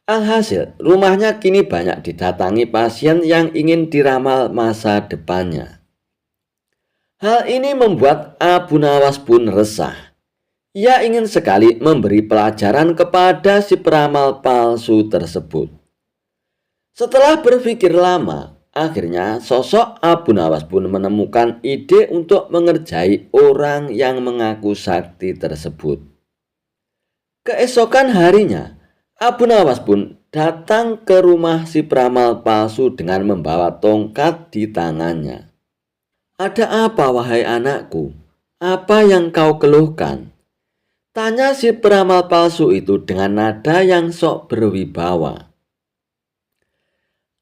Alhasil, rumahnya kini banyak didatangi pasien yang ingin diramal masa depannya. Hal ini membuat Abu Nawas pun resah. Ia ingin sekali memberi pelajaran kepada si peramal palsu tersebut. Setelah berpikir lama, akhirnya sosok Abu Nawas pun menemukan ide untuk mengerjai orang yang mengaku sakti tersebut. Keesokan harinya, Abu Nawas pun datang ke rumah si peramal palsu dengan membawa tongkat di tangannya. "Ada apa wahai anakku? Apa yang kau keluhkan?" Tanya si peramal palsu itu dengan nada yang sok berwibawa.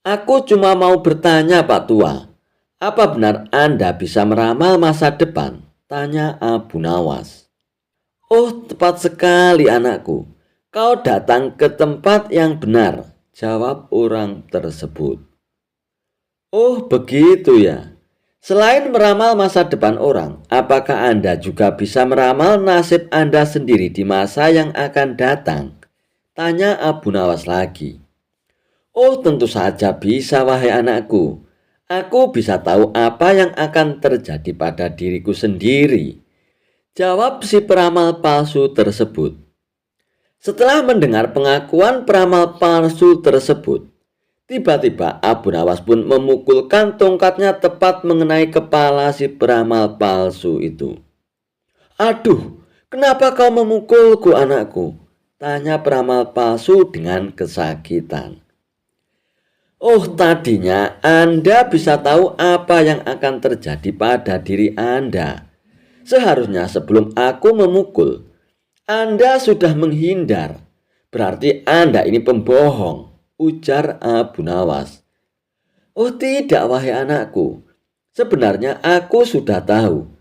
Aku cuma mau bertanya, Pak Tua. Apa benar Anda bisa meramal masa depan? Tanya Abu Nawas. Oh, tepat sekali anakku. Kau datang ke tempat yang benar, jawab orang tersebut. Oh, begitu ya. Selain meramal masa depan orang, apakah Anda juga bisa meramal nasib Anda sendiri di masa yang akan datang? Tanya Abu Nawas lagi. Oh, tentu saja bisa, wahai anakku. Aku bisa tahu apa yang akan terjadi pada diriku sendiri, jawab si peramal palsu tersebut. Setelah mendengar pengakuan peramal palsu tersebut, tiba-tiba Abu Nawas pun memukulkan tongkatnya tepat mengenai kepala si peramal palsu itu. Aduh, kenapa kau memukulku, anakku? Tanya peramal palsu dengan kesakitan. Oh, tadinya Anda bisa tahu apa yang akan terjadi pada diri Anda. Seharusnya sebelum aku memukul, Anda sudah menghindar. Berarti Anda ini pembohong, ujar Abu Nawas. Oh tidak, wahai anakku. Sebenarnya aku sudah tahu.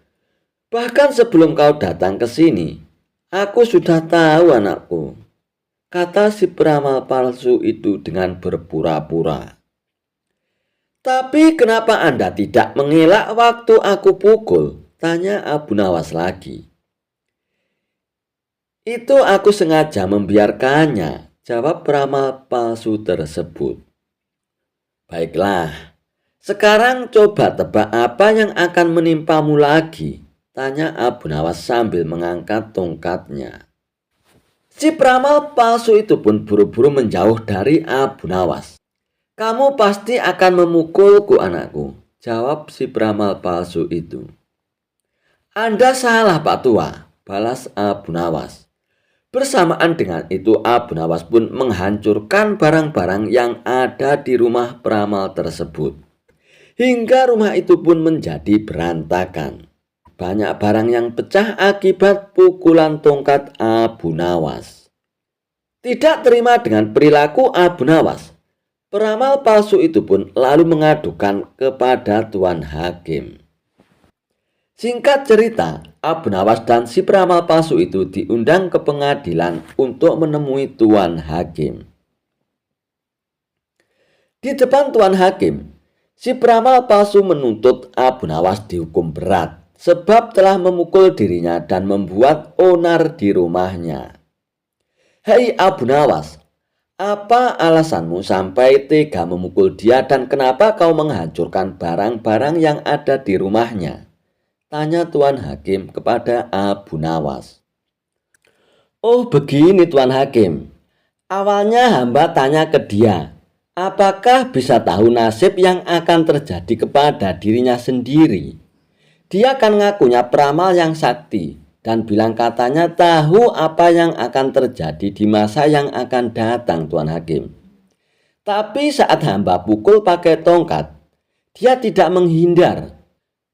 Bahkan sebelum kau datang ke sini, aku sudah tahu, anakku, kata si peramal palsu itu dengan berpura-pura. Tapi kenapa Anda tidak mengelak waktu aku pukul? Tanya Abu Nawas lagi. Itu aku sengaja membiarkannya, jawab peramal palsu tersebut. Baiklah, sekarang coba tebak apa yang akan menimpamu lagi, tanya Abu Nawas sambil mengangkat tongkatnya. Si peramal palsu itu pun buru-buru menjauh dari Abu Nawas. Kamu pasti akan memukulku, anakku, jawab si peramal palsu itu. Anda salah, Pak Tua, balas Abu Nawas. Bersamaan dengan itu Abu Nawas pun menghancurkan barang-barang yang ada di rumah peramal tersebut. Hingga rumah itu pun menjadi berantakan. Banyak barang yang pecah akibat pukulan tongkat Abu Nawas. Tidak terima dengan perilaku Abu Nawas, peramal palsu itu pun lalu mengadukan kepada Tuan Hakim. Singkat cerita, Abu Nawas dan si peramal palsu itu diundang ke pengadilan untuk menemui Tuan Hakim. Di depan Tuan Hakim, si peramal palsu menuntut Abu Nawas dihukum berat sebab telah memukul dirinya dan membuat onar di rumahnya. Hei Abu Nawas, apa alasanmu sampai tega memukul dia dan kenapa kau menghancurkan barang-barang yang ada di rumahnya? Tanya Tuan Hakim kepada Abu Nawas. Oh begini Tuan Hakim, awalnya hamba tanya ke dia, apakah bisa tahu nasib yang akan terjadi kepada dirinya sendiri? Dia kan ngakunya peramal yang sakti dan bilang katanya tahu apa yang akan terjadi di masa yang akan datang, Tuan Hakim. Tapi saat hamba pukul pakai tongkat, dia tidak menghindar.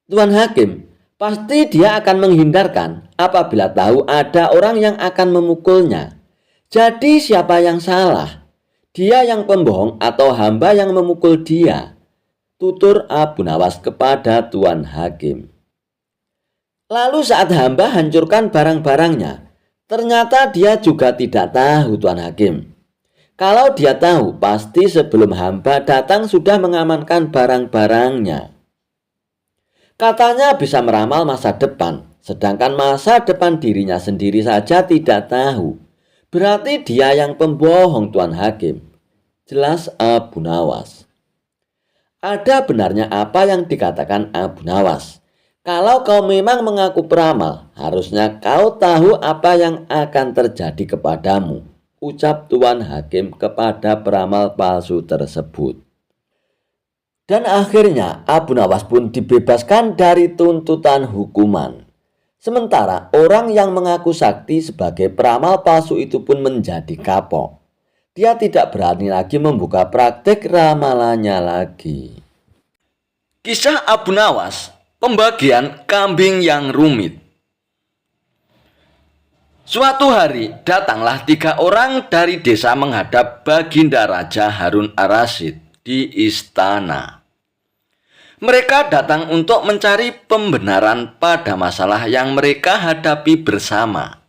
Tuan Hakim, pasti dia akan menghindarkan apabila tahu ada orang yang akan memukulnya. Jadi siapa yang salah? Dia yang pembohong atau hamba yang memukul dia? Tutur Abu Nawas kepada Tuan Hakim. Lalu saat hamba hancurkan barang-barangnya, ternyata dia juga tidak tahu, Tuan Hakim. Kalau dia tahu, pasti sebelum hamba datang sudah mengamankan barang-barangnya. Katanya bisa meramal masa depan, sedangkan masa depan dirinya sendiri saja tidak tahu. Berarti dia yang pembohong, Tuan Hakim, jelas Abu Nawas. Ada benarnya apa yang dikatakan Abu Nawas. Kalau kau memang mengaku peramal, harusnya kau tahu apa yang akan terjadi kepadamu, ucap Tuan Hakim kepada peramal palsu tersebut. Dan akhirnya Abu Nawas pun dibebaskan dari tuntutan hukuman. Sementara orang yang mengaku sakti sebagai peramal palsu itu pun menjadi kapok. Dia tidak berani lagi membuka praktek ramalannya lagi. Kisah Abu Nawas, pembagian kambing yang rumit. Suatu hari datanglah 3 orang dari desa menghadap Baginda Raja Harun ar-Rasyid di istana. Mereka datang untuk mencari pembenaran pada masalah yang mereka hadapi bersama.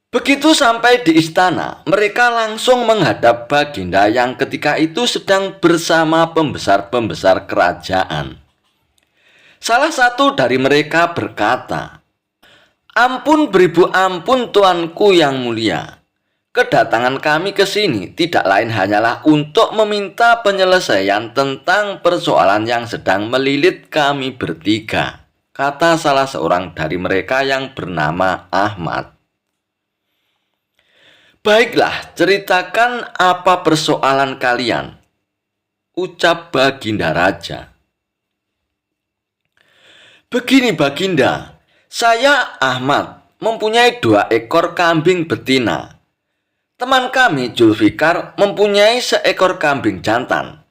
Begitu sampai di istana, mereka langsung menghadap Baginda yang ketika itu sedang bersama pembesar-pembesar kerajaan. Salah satu dari mereka berkata, "Ampun beribu ampun tuanku yang mulia. Kedatangan kami ke sini tidak lain hanyalah untuk meminta penyelesaian tentang persoalan yang sedang melilit kami bertiga," kata salah seorang dari mereka yang bernama Ahmad. "Baiklah, ceritakan apa persoalan kalian," ucap Baginda Raja. "Begini Baginda, saya Ahmad mempunyai 2 ekor kambing betina. Teman kami Zulfikar mempunyai 1 ekor kambing jantan,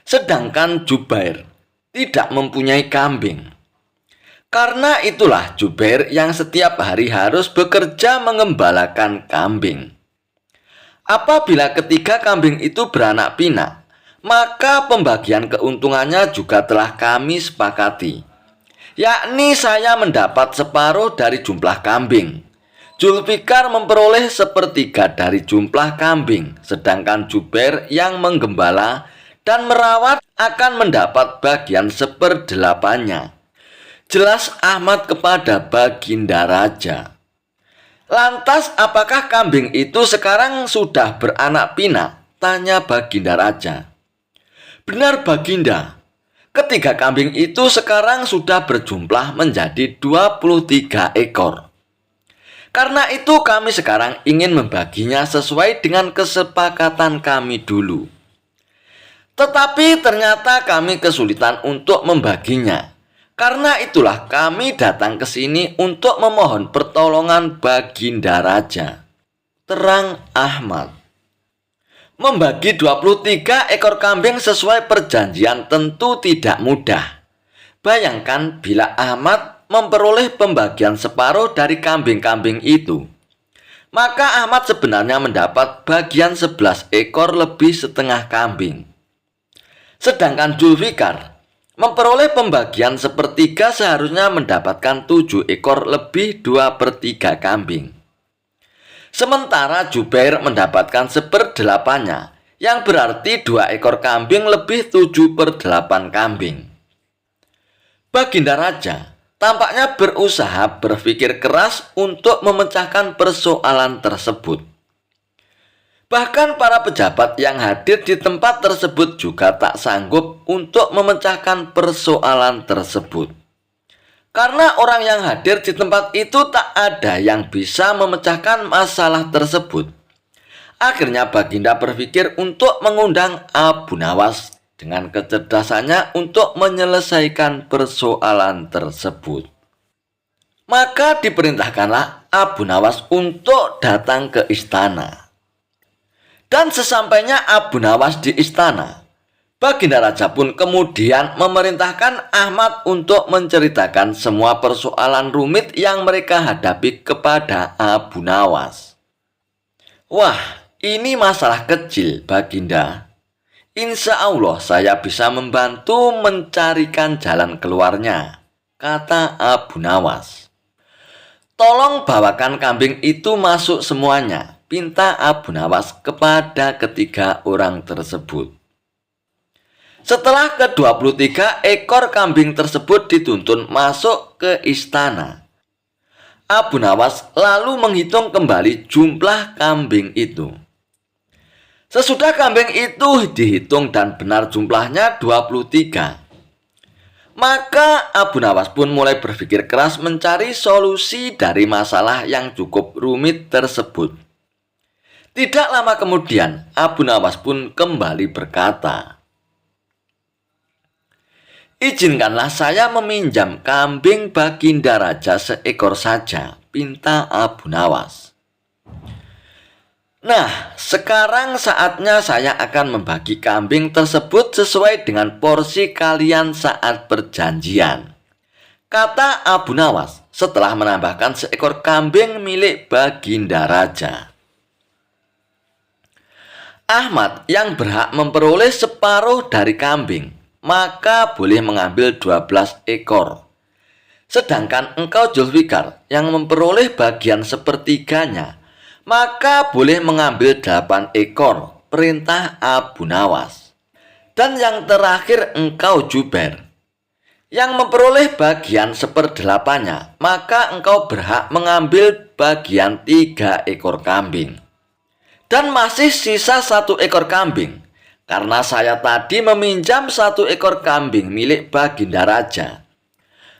sedangkan Jubair tidak mempunyai kambing. Karena itulah Jubair yang setiap hari harus bekerja mengembalakan kambing. Apabila ketiga kambing itu beranak pinak, maka pembagian keuntungannya juga telah kami sepakati, yakni saya mendapat separuh dari jumlah kambing, Zulfikar memperoleh 1/3 dari jumlah kambing, sedangkan Jubair yang menggembala dan merawat akan mendapat bagian 1/8-nya. Jelas Ahmad kepada Baginda Raja. "Lantas apakah kambing itu sekarang sudah beranak pinak?" tanya Baginda Raja. "Benar Baginda, ketiga kambing itu sekarang sudah berjumlah menjadi 23 ekor. Karena itu kami sekarang ingin membaginya sesuai dengan kesepakatan kami dulu. Tetapi ternyata kami kesulitan untuk membaginya. Karena itulah kami datang ke sini untuk memohon pertolongan Baginda Raja," terang Ahmad. "Membagi 23 ekor kambing sesuai perjanjian tentu tidak mudah. Bayangkan bila Ahmad memperoleh pembagian separuh dari kambing-kambing itu, maka Ahmad sebenarnya mendapat bagian 11 ekor lebih setengah kambing. Sedangkan Zulfikar memperoleh pembagian 1/3 seharusnya mendapatkan 7 ekor lebih 2/3 kambing. Sementara Jubair mendapatkan 1/8-nya, yang berarti 2 ekor kambing lebih 7/8 kambing." Baginda Raja tampaknya berusaha berpikir keras untuk memecahkan persoalan tersebut. Bahkan para pejabat yang hadir di tempat tersebut juga tak sanggup untuk memecahkan persoalan tersebut. Karena orang yang hadir di tempat itu tak ada yang bisa memecahkan masalah tersebut. Akhirnya Baginda berpikir untuk mengundang Abu Nawas dengan kecerdasannya untuk menyelesaikan persoalan tersebut. Maka diperintahkanlah Abu Nawas untuk datang ke istana. Dan sesampainya Abu Nawas di istana, Baginda Raja pun kemudian memerintahkan Ahmad untuk menceritakan semua persoalan rumit yang mereka hadapi kepada Abu Nawas. "Wah, ini masalah kecil Baginda. Insya Allah saya bisa membantu mencarikan jalan keluarnya," kata Abu Nawas. "Tolong bawakan kambing itu masuk semuanya," pinta Abu Nawas kepada ketiga orang tersebut. Setelah ke-23 ekor kambing tersebut dituntun masuk ke istana, Abu Nawas lalu menghitung kembali jumlah kambing itu. Sesudah kambing itu dihitung dan benar jumlahnya 23, maka Abu Nawas pun mulai berpikir keras mencari solusi dari masalah yang cukup rumit tersebut. Tidak lama kemudian, Abu Nawas pun kembali berkata, "Izinkanlah saya meminjam kambing Baginda Raja 1 ekor saja," pinta Abu Nawas. "Nah, sekarang saatnya saya akan membagi kambing tersebut sesuai dengan porsi kalian saat perjanjian," kata Abu Nawas setelah menambahkan seekor kambing milik Baginda Raja. Ahmad yang berhak memperoleh separuh dari kambing, maka boleh mengambil 12 ekor. Sedangkan engkau Zulfikar yang memperoleh bagian sepertiganya, maka boleh mengambil 8 ekor, perintah Abu Nawas. Dan yang terakhir engkau Jubair, yang memperoleh bagian 1/8-nya, maka engkau berhak mengambil bagian 3 ekor kambing. Dan masih sisa 1 ekor kambing, karena saya tadi meminjam 1 ekor kambing milik Baginda Raja.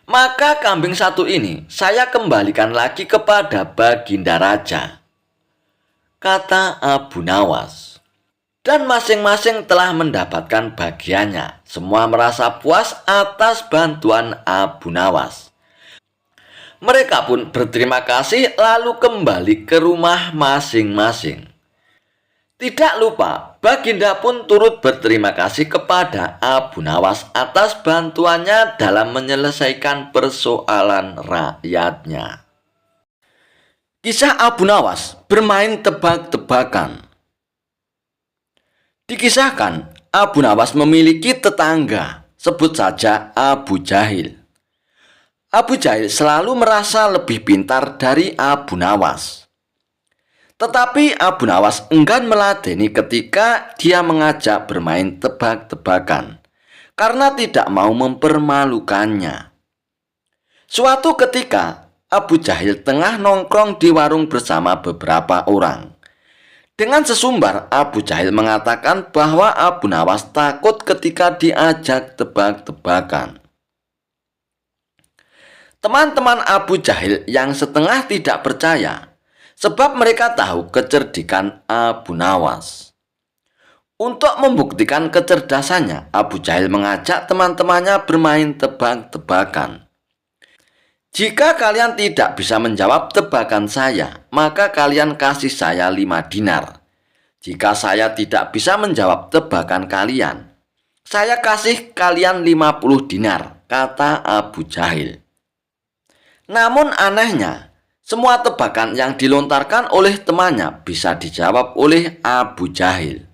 Maka kambing 1 ini saya kembalikan lagi kepada Baginda Raja, kata Abu Nawas. Dan masing-masing telah mendapatkan bagiannya. Semua merasa puas atas bantuan Abu Nawas. Mereka pun berterima kasih lalu kembali ke rumah masing-masing. Tidak lupa, Baginda pun turut berterima kasih kepada Abu Nawas atas bantuannya dalam menyelesaikan persoalan rakyatnya. Kisah Abu Nawas bermain tebak-tebakan. Dikisahkan, Abu Nawas memiliki tetangga, sebut saja Abu Jahil. Abu Jahil selalu merasa lebih pintar dari Abu Nawas. Tetapi Abu Nawas enggan meladeni ketika dia mengajak bermain tebak-tebakan, karena tidak mau mempermalukannya. Suatu ketika, Abu Jahil tengah nongkrong di warung bersama beberapa orang. Dengan sesumbar, Abu Jahil mengatakan bahwa Abu Nawas takut ketika diajak tebak-tebakan. Teman-teman Abu Jahil yang setengah tidak percaya, sebab mereka tahu kecerdikan Abu Nawas. Untuk membuktikan kecerdasannya, Abu Jahil mengajak teman-temannya bermain tebak-tebakan. Jika kalian tidak bisa menjawab tebakan saya, maka kalian kasih saya 5 dinar. Jika saya tidak bisa menjawab tebakan kalian, saya kasih kalian 50 dinar, kata Abu Jahil. Namun anehnya, semua tebakan yang dilontarkan oleh temannya bisa dijawab oleh Abu Jahil.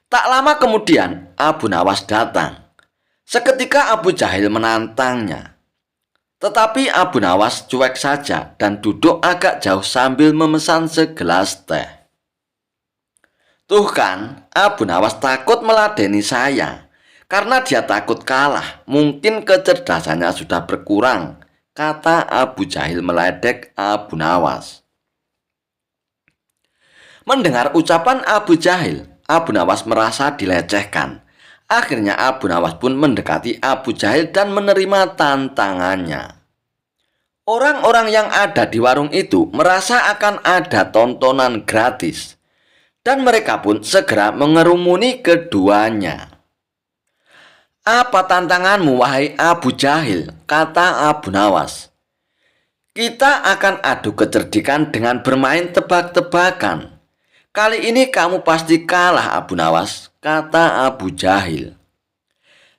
Tak lama kemudian, Abu Nawas datang. Seketika Abu Jahil menantangnya. Tetapi Abu Nawas cuek saja dan duduk agak jauh sambil memesan segelas teh. Tuh kan, Abu Nawas takut meladeni saya. Karena dia takut kalah, mungkin kecerdasannya sudah berkurang, kata Abu Jahil meledek Abu Nawas. Mendengar ucapan Abu Jahil, Abu Nawas merasa dilecehkan. Akhirnya Abu Nawas pun mendekati Abu Jahil dan menerima tantangannya. Orang-orang yang ada di warung itu merasa akan ada tontonan gratis, dan mereka pun segera mengerumuni keduanya. Apa tantanganmu, wahai Abu Jahil? Kata Abu Nawas. Kita akan adu kecerdikan dengan bermain tebak-tebakan. Kali ini kamu pasti kalah, Abu Nawas, kata Abu Jahil.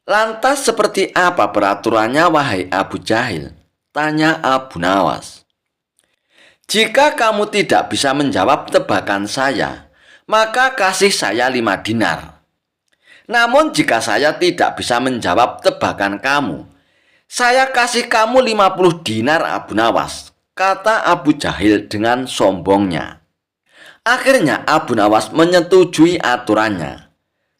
Lantas seperti apa peraturannya, wahai Abu Jahil? Tanya Abu Nawas. Jika kamu tidak bisa menjawab tebakan saya, maka kasih saya 5 dinar. Namun jika saya tidak bisa menjawab tebakan kamu, saya kasih kamu 50 dinar, Abu Nawas, kata Abu Jahil dengan sombongnya. Akhirnya Abu Nawas menyetujui aturannya.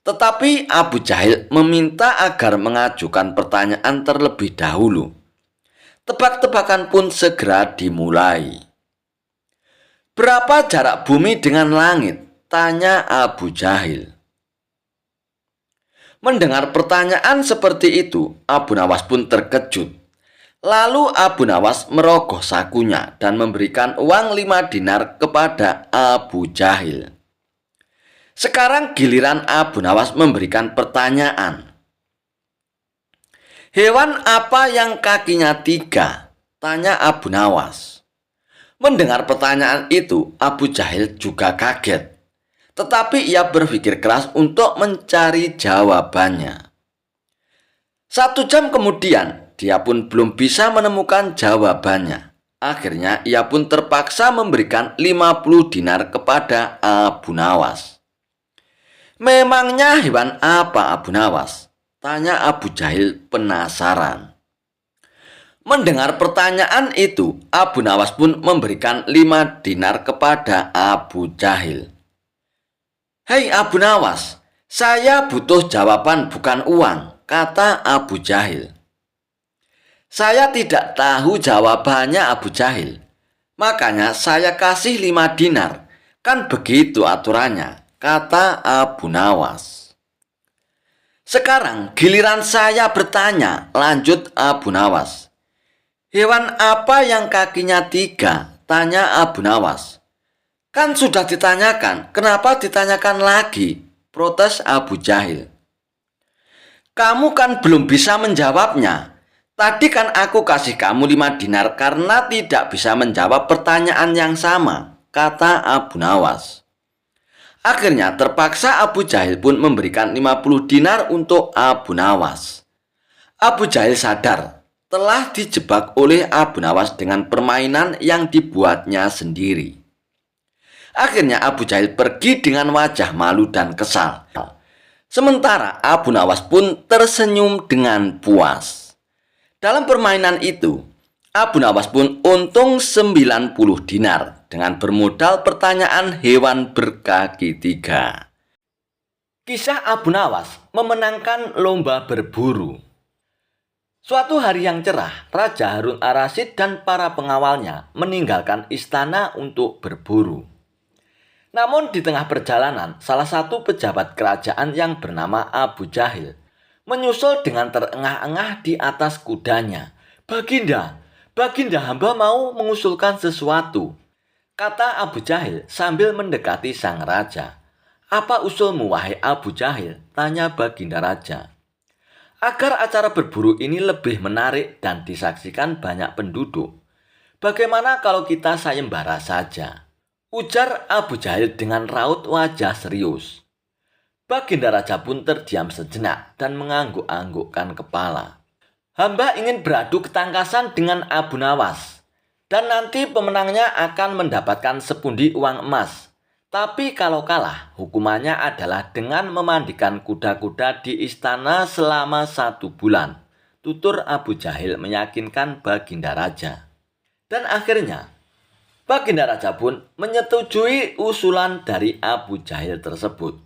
Tetapi Abu Jahil meminta agar mengajukan pertanyaan terlebih dahulu. Tebak-tebakan pun segera dimulai. Berapa jarak bumi dengan langit? Tanya Abu Jahil. Mendengar pertanyaan seperti itu, Abu Nawas pun terkejut. Lalu Abu Nawas merogoh sakunya dan memberikan uang 5 dinar kepada Abu Jahil. Sekarang giliran Abu Nawas memberikan pertanyaan. Hewan apa yang kakinya 3? Tanya Abu Nawas. Mendengar pertanyaan itu, Abu Jahil juga kaget. Tetapi ia berpikir keras untuk mencari jawabannya. 1 jam kemudian, dia pun belum bisa menemukan jawabannya. Akhirnya ia pun terpaksa memberikan 50 dinar kepada Abu Nawas. "Memangnya hewan apa, Abu Nawas?" tanya Abu Jahil penasaran. Mendengar pertanyaan itu, Abu Nawas pun memberikan 5 dinar kepada Abu Jahil. "Hei Abu Nawas, saya butuh jawaban bukan uang," kata Abu Jahil. "Saya tidak tahu jawabannya, Abu Jahil. Makanya saya kasih 5 dinar. Kan begitu aturannya," kata Abu Nawas. "Sekarang giliran saya bertanya," lanjut Abu Nawas. "Hewan apa yang kakinya 3? Tanya Abu Nawas. "Kan sudah ditanyakan, kenapa ditanyakan lagi?" protes Abu Jahil. "Kamu kan belum bisa menjawabnya. Tadi kan aku kasih kamu 5 dinar karena tidak bisa menjawab pertanyaan yang sama," kata Abu Nawas. Akhirnya terpaksa Abu Jahil pun memberikan 50 dinar untuk Abu Nawas. Abu Jahil sadar telah dijebak oleh Abu Nawas dengan permainan yang dibuatnya sendiri. Akhirnya Abu Jahil pergi dengan wajah malu dan kesal. Sementara Abu Nawas pun tersenyum dengan puas. Dalam permainan itu, Abu Nawas pun untung 90 dinar dengan bermodal pertanyaan hewan berkaki 3. Kisah Abu Nawas memenangkan lomba berburu. Suatu hari yang cerah, Raja Harun ar-Rasyid dan para pengawalnya meninggalkan istana untuk berburu. Namun di tengah perjalanan, salah satu pejabat kerajaan yang bernama Abu Jahil menyusul dengan terengah-engah di atas kudanya. Baginda hamba mau mengusulkan sesuatu," kata Abu Jahil sambil mendekati sang raja. "Apa usulmu, wahai Abu Jahil?" tanya Baginda Raja. "Agar acara berburu ini lebih menarik dan disaksikan banyak penduduk, bagaimana kalau kita sayembara saja?" ujar Abu Jahil dengan raut wajah serius. Baginda Raja pun terdiam sejenak dan mengangguk-anggukkan kepala. "Hamba ingin beradu ketangkasan dengan Abu Nawas, dan nanti pemenangnya akan mendapatkan sepundi uang emas. Tapi kalau kalah, hukumannya adalah dengan memandikan kuda-kuda di istana selama 1 bulan," tutur Abu Jahil meyakinkan Baginda Raja. Dan akhirnya, Baginda Raja pun menyetujui usulan dari Abu Jahil tersebut.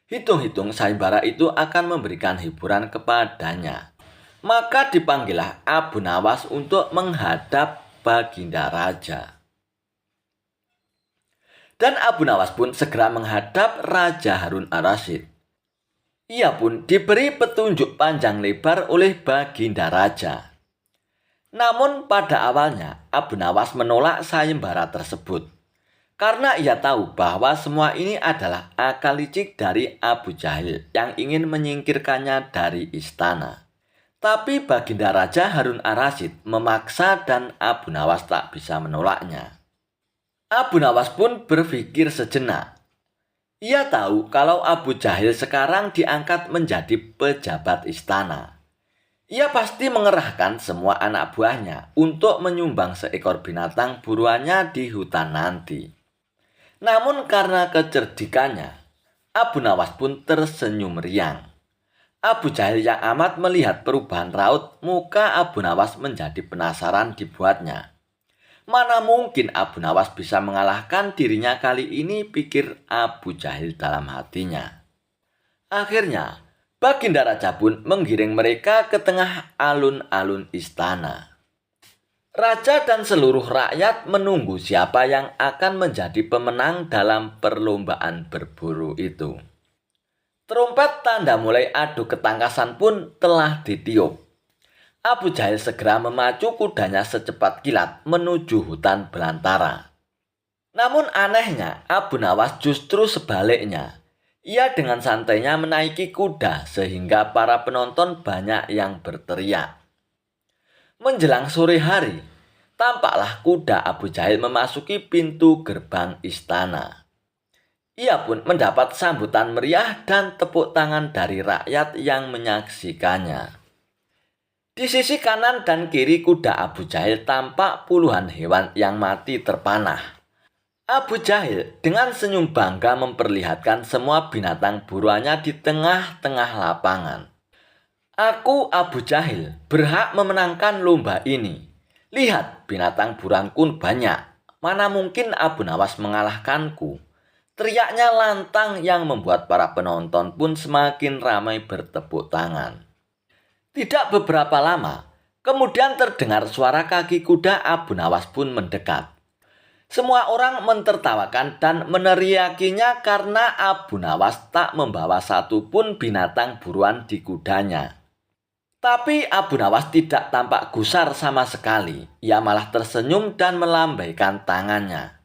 Hitung-hitung sayembara itu akan memberikan hiburan kepadanya. Maka dipanggillah Abu Nawas untuk menghadap Baginda Raja. Dan Abu Nawas pun segera menghadap Raja Harun ar-Rasyid. Ia pun diberi petunjuk panjang lebar oleh Baginda Raja. Namun pada awalnya Abu Nawas menolak sayembara tersebut, karena ia tahu bahwa semua ini adalah akal licik dari Abu Jahil yang ingin menyingkirkannya dari istana. Tapi Baginda Raja Harun ar-Rasyid memaksa dan Abu Nawas tak bisa menolaknya. Abu Nawas pun berpikir sejenak. Ia tahu kalau Abu Jahil sekarang diangkat menjadi pejabat istana. Ia pasti mengerahkan semua anak buahnya untuk menyumbang seekor binatang buruannya di hutan nanti. Namun karena kecerdikannya, Abu Nawas pun tersenyum riang. Abu Jahil yang amat melihat perubahan raut muka Abu Nawas menjadi penasaran dibuatnya. Mana mungkin Abu Nawas bisa mengalahkan dirinya kali ini, pikir Abu Jahil dalam hatinya. Akhirnya, Baginda Raja pun menggiring mereka ke tengah alun-alun istana. Raja dan seluruh rakyat menunggu siapa yang akan menjadi pemenang dalam perlombaan berburu itu. Trompet tanda mulai adu ketangkasan pun telah ditiup. Abu Jahil segera memacu kudanya secepat kilat menuju hutan belantara. Namun anehnya, Abu Nawas justru sebaliknya. Ia dengan santainya menaiki kuda sehingga para penonton banyak yang berteriak. Menjelang sore hari, tampaklah kuda Abu Jahil memasuki pintu gerbang istana. Ia pun mendapat sambutan meriah dan tepuk tangan dari rakyat yang menyaksikannya. Di sisi kanan dan kiri kuda Abu Jahil tampak puluhan hewan yang mati terpanah. Abu Jahil dengan senyum bangga memperlihatkan semua binatang buruannya di tengah-tengah lapangan. Aku, Abu Jahil, berhak memenangkan lomba ini. Lihat, binatang buruanku banyak. Mana mungkin Abu Nawas mengalahkanku? Teriaknya lantang yang membuat para penonton pun semakin ramai bertepuk tangan. Tidak beberapa lama, kemudian terdengar suara kaki kuda Abu Nawas pun mendekat. Semua orang mentertawakan dan meneriakinya karena Abu Nawas tak membawa satupun binatang buruan di kudanya. Tapi Abu Nawas tidak tampak gusar sama sekali. Ia malah tersenyum dan melambaikan tangannya.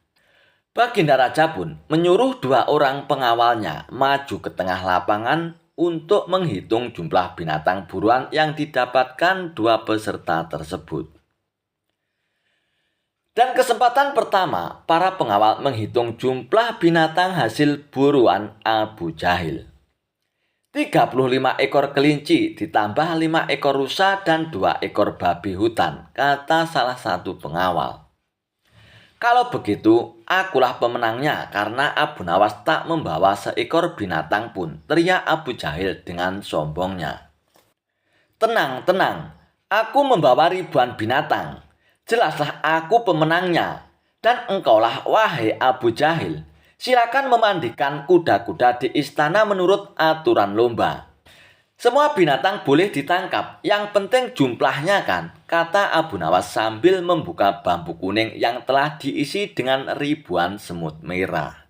Baginda Raja pun menyuruh 2 orang pengawalnya maju ke tengah lapangan untuk menghitung jumlah binatang buruan yang didapatkan 2 peserta tersebut. Dan kesempatan pertama, para pengawal menghitung jumlah binatang hasil buruan Abu Jahil. 35 ekor kelinci ditambah 5 ekor rusa dan 2 ekor babi hutan, kata salah satu pengawal. Kalau begitu, akulah pemenangnya karena Abu Nawas tak membawa seekor binatang pun, teriak Abu Jahil dengan sombongnya. Tenang, tenang, aku membawa ribuan binatang. Jelaslah aku pemenangnya. Dan engkaulah wahai Abu Jahil. Silakan memandikan kuda-kuda di istana menurut aturan lomba. Semua binatang boleh ditangkap, yang penting jumlahnya kan, kata Abu Nawas sambil membuka bambu kuning yang telah diisi dengan ribuan semut merah.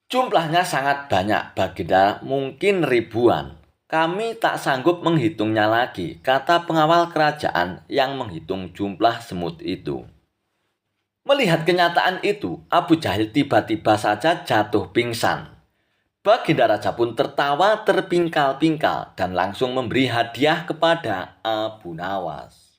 Jumlahnya sangat banyak, Baginda, mungkin ribuan. Kami tak sanggup menghitungnya lagi, kata pengawal kerajaan yang menghitung jumlah semut itu. Melihat kenyataan itu, Abu Jahil tiba-tiba saja jatuh pingsan. Baginda Raja pun tertawa terpingkal-pingkal dan langsung memberi hadiah kepada Abu Nawas.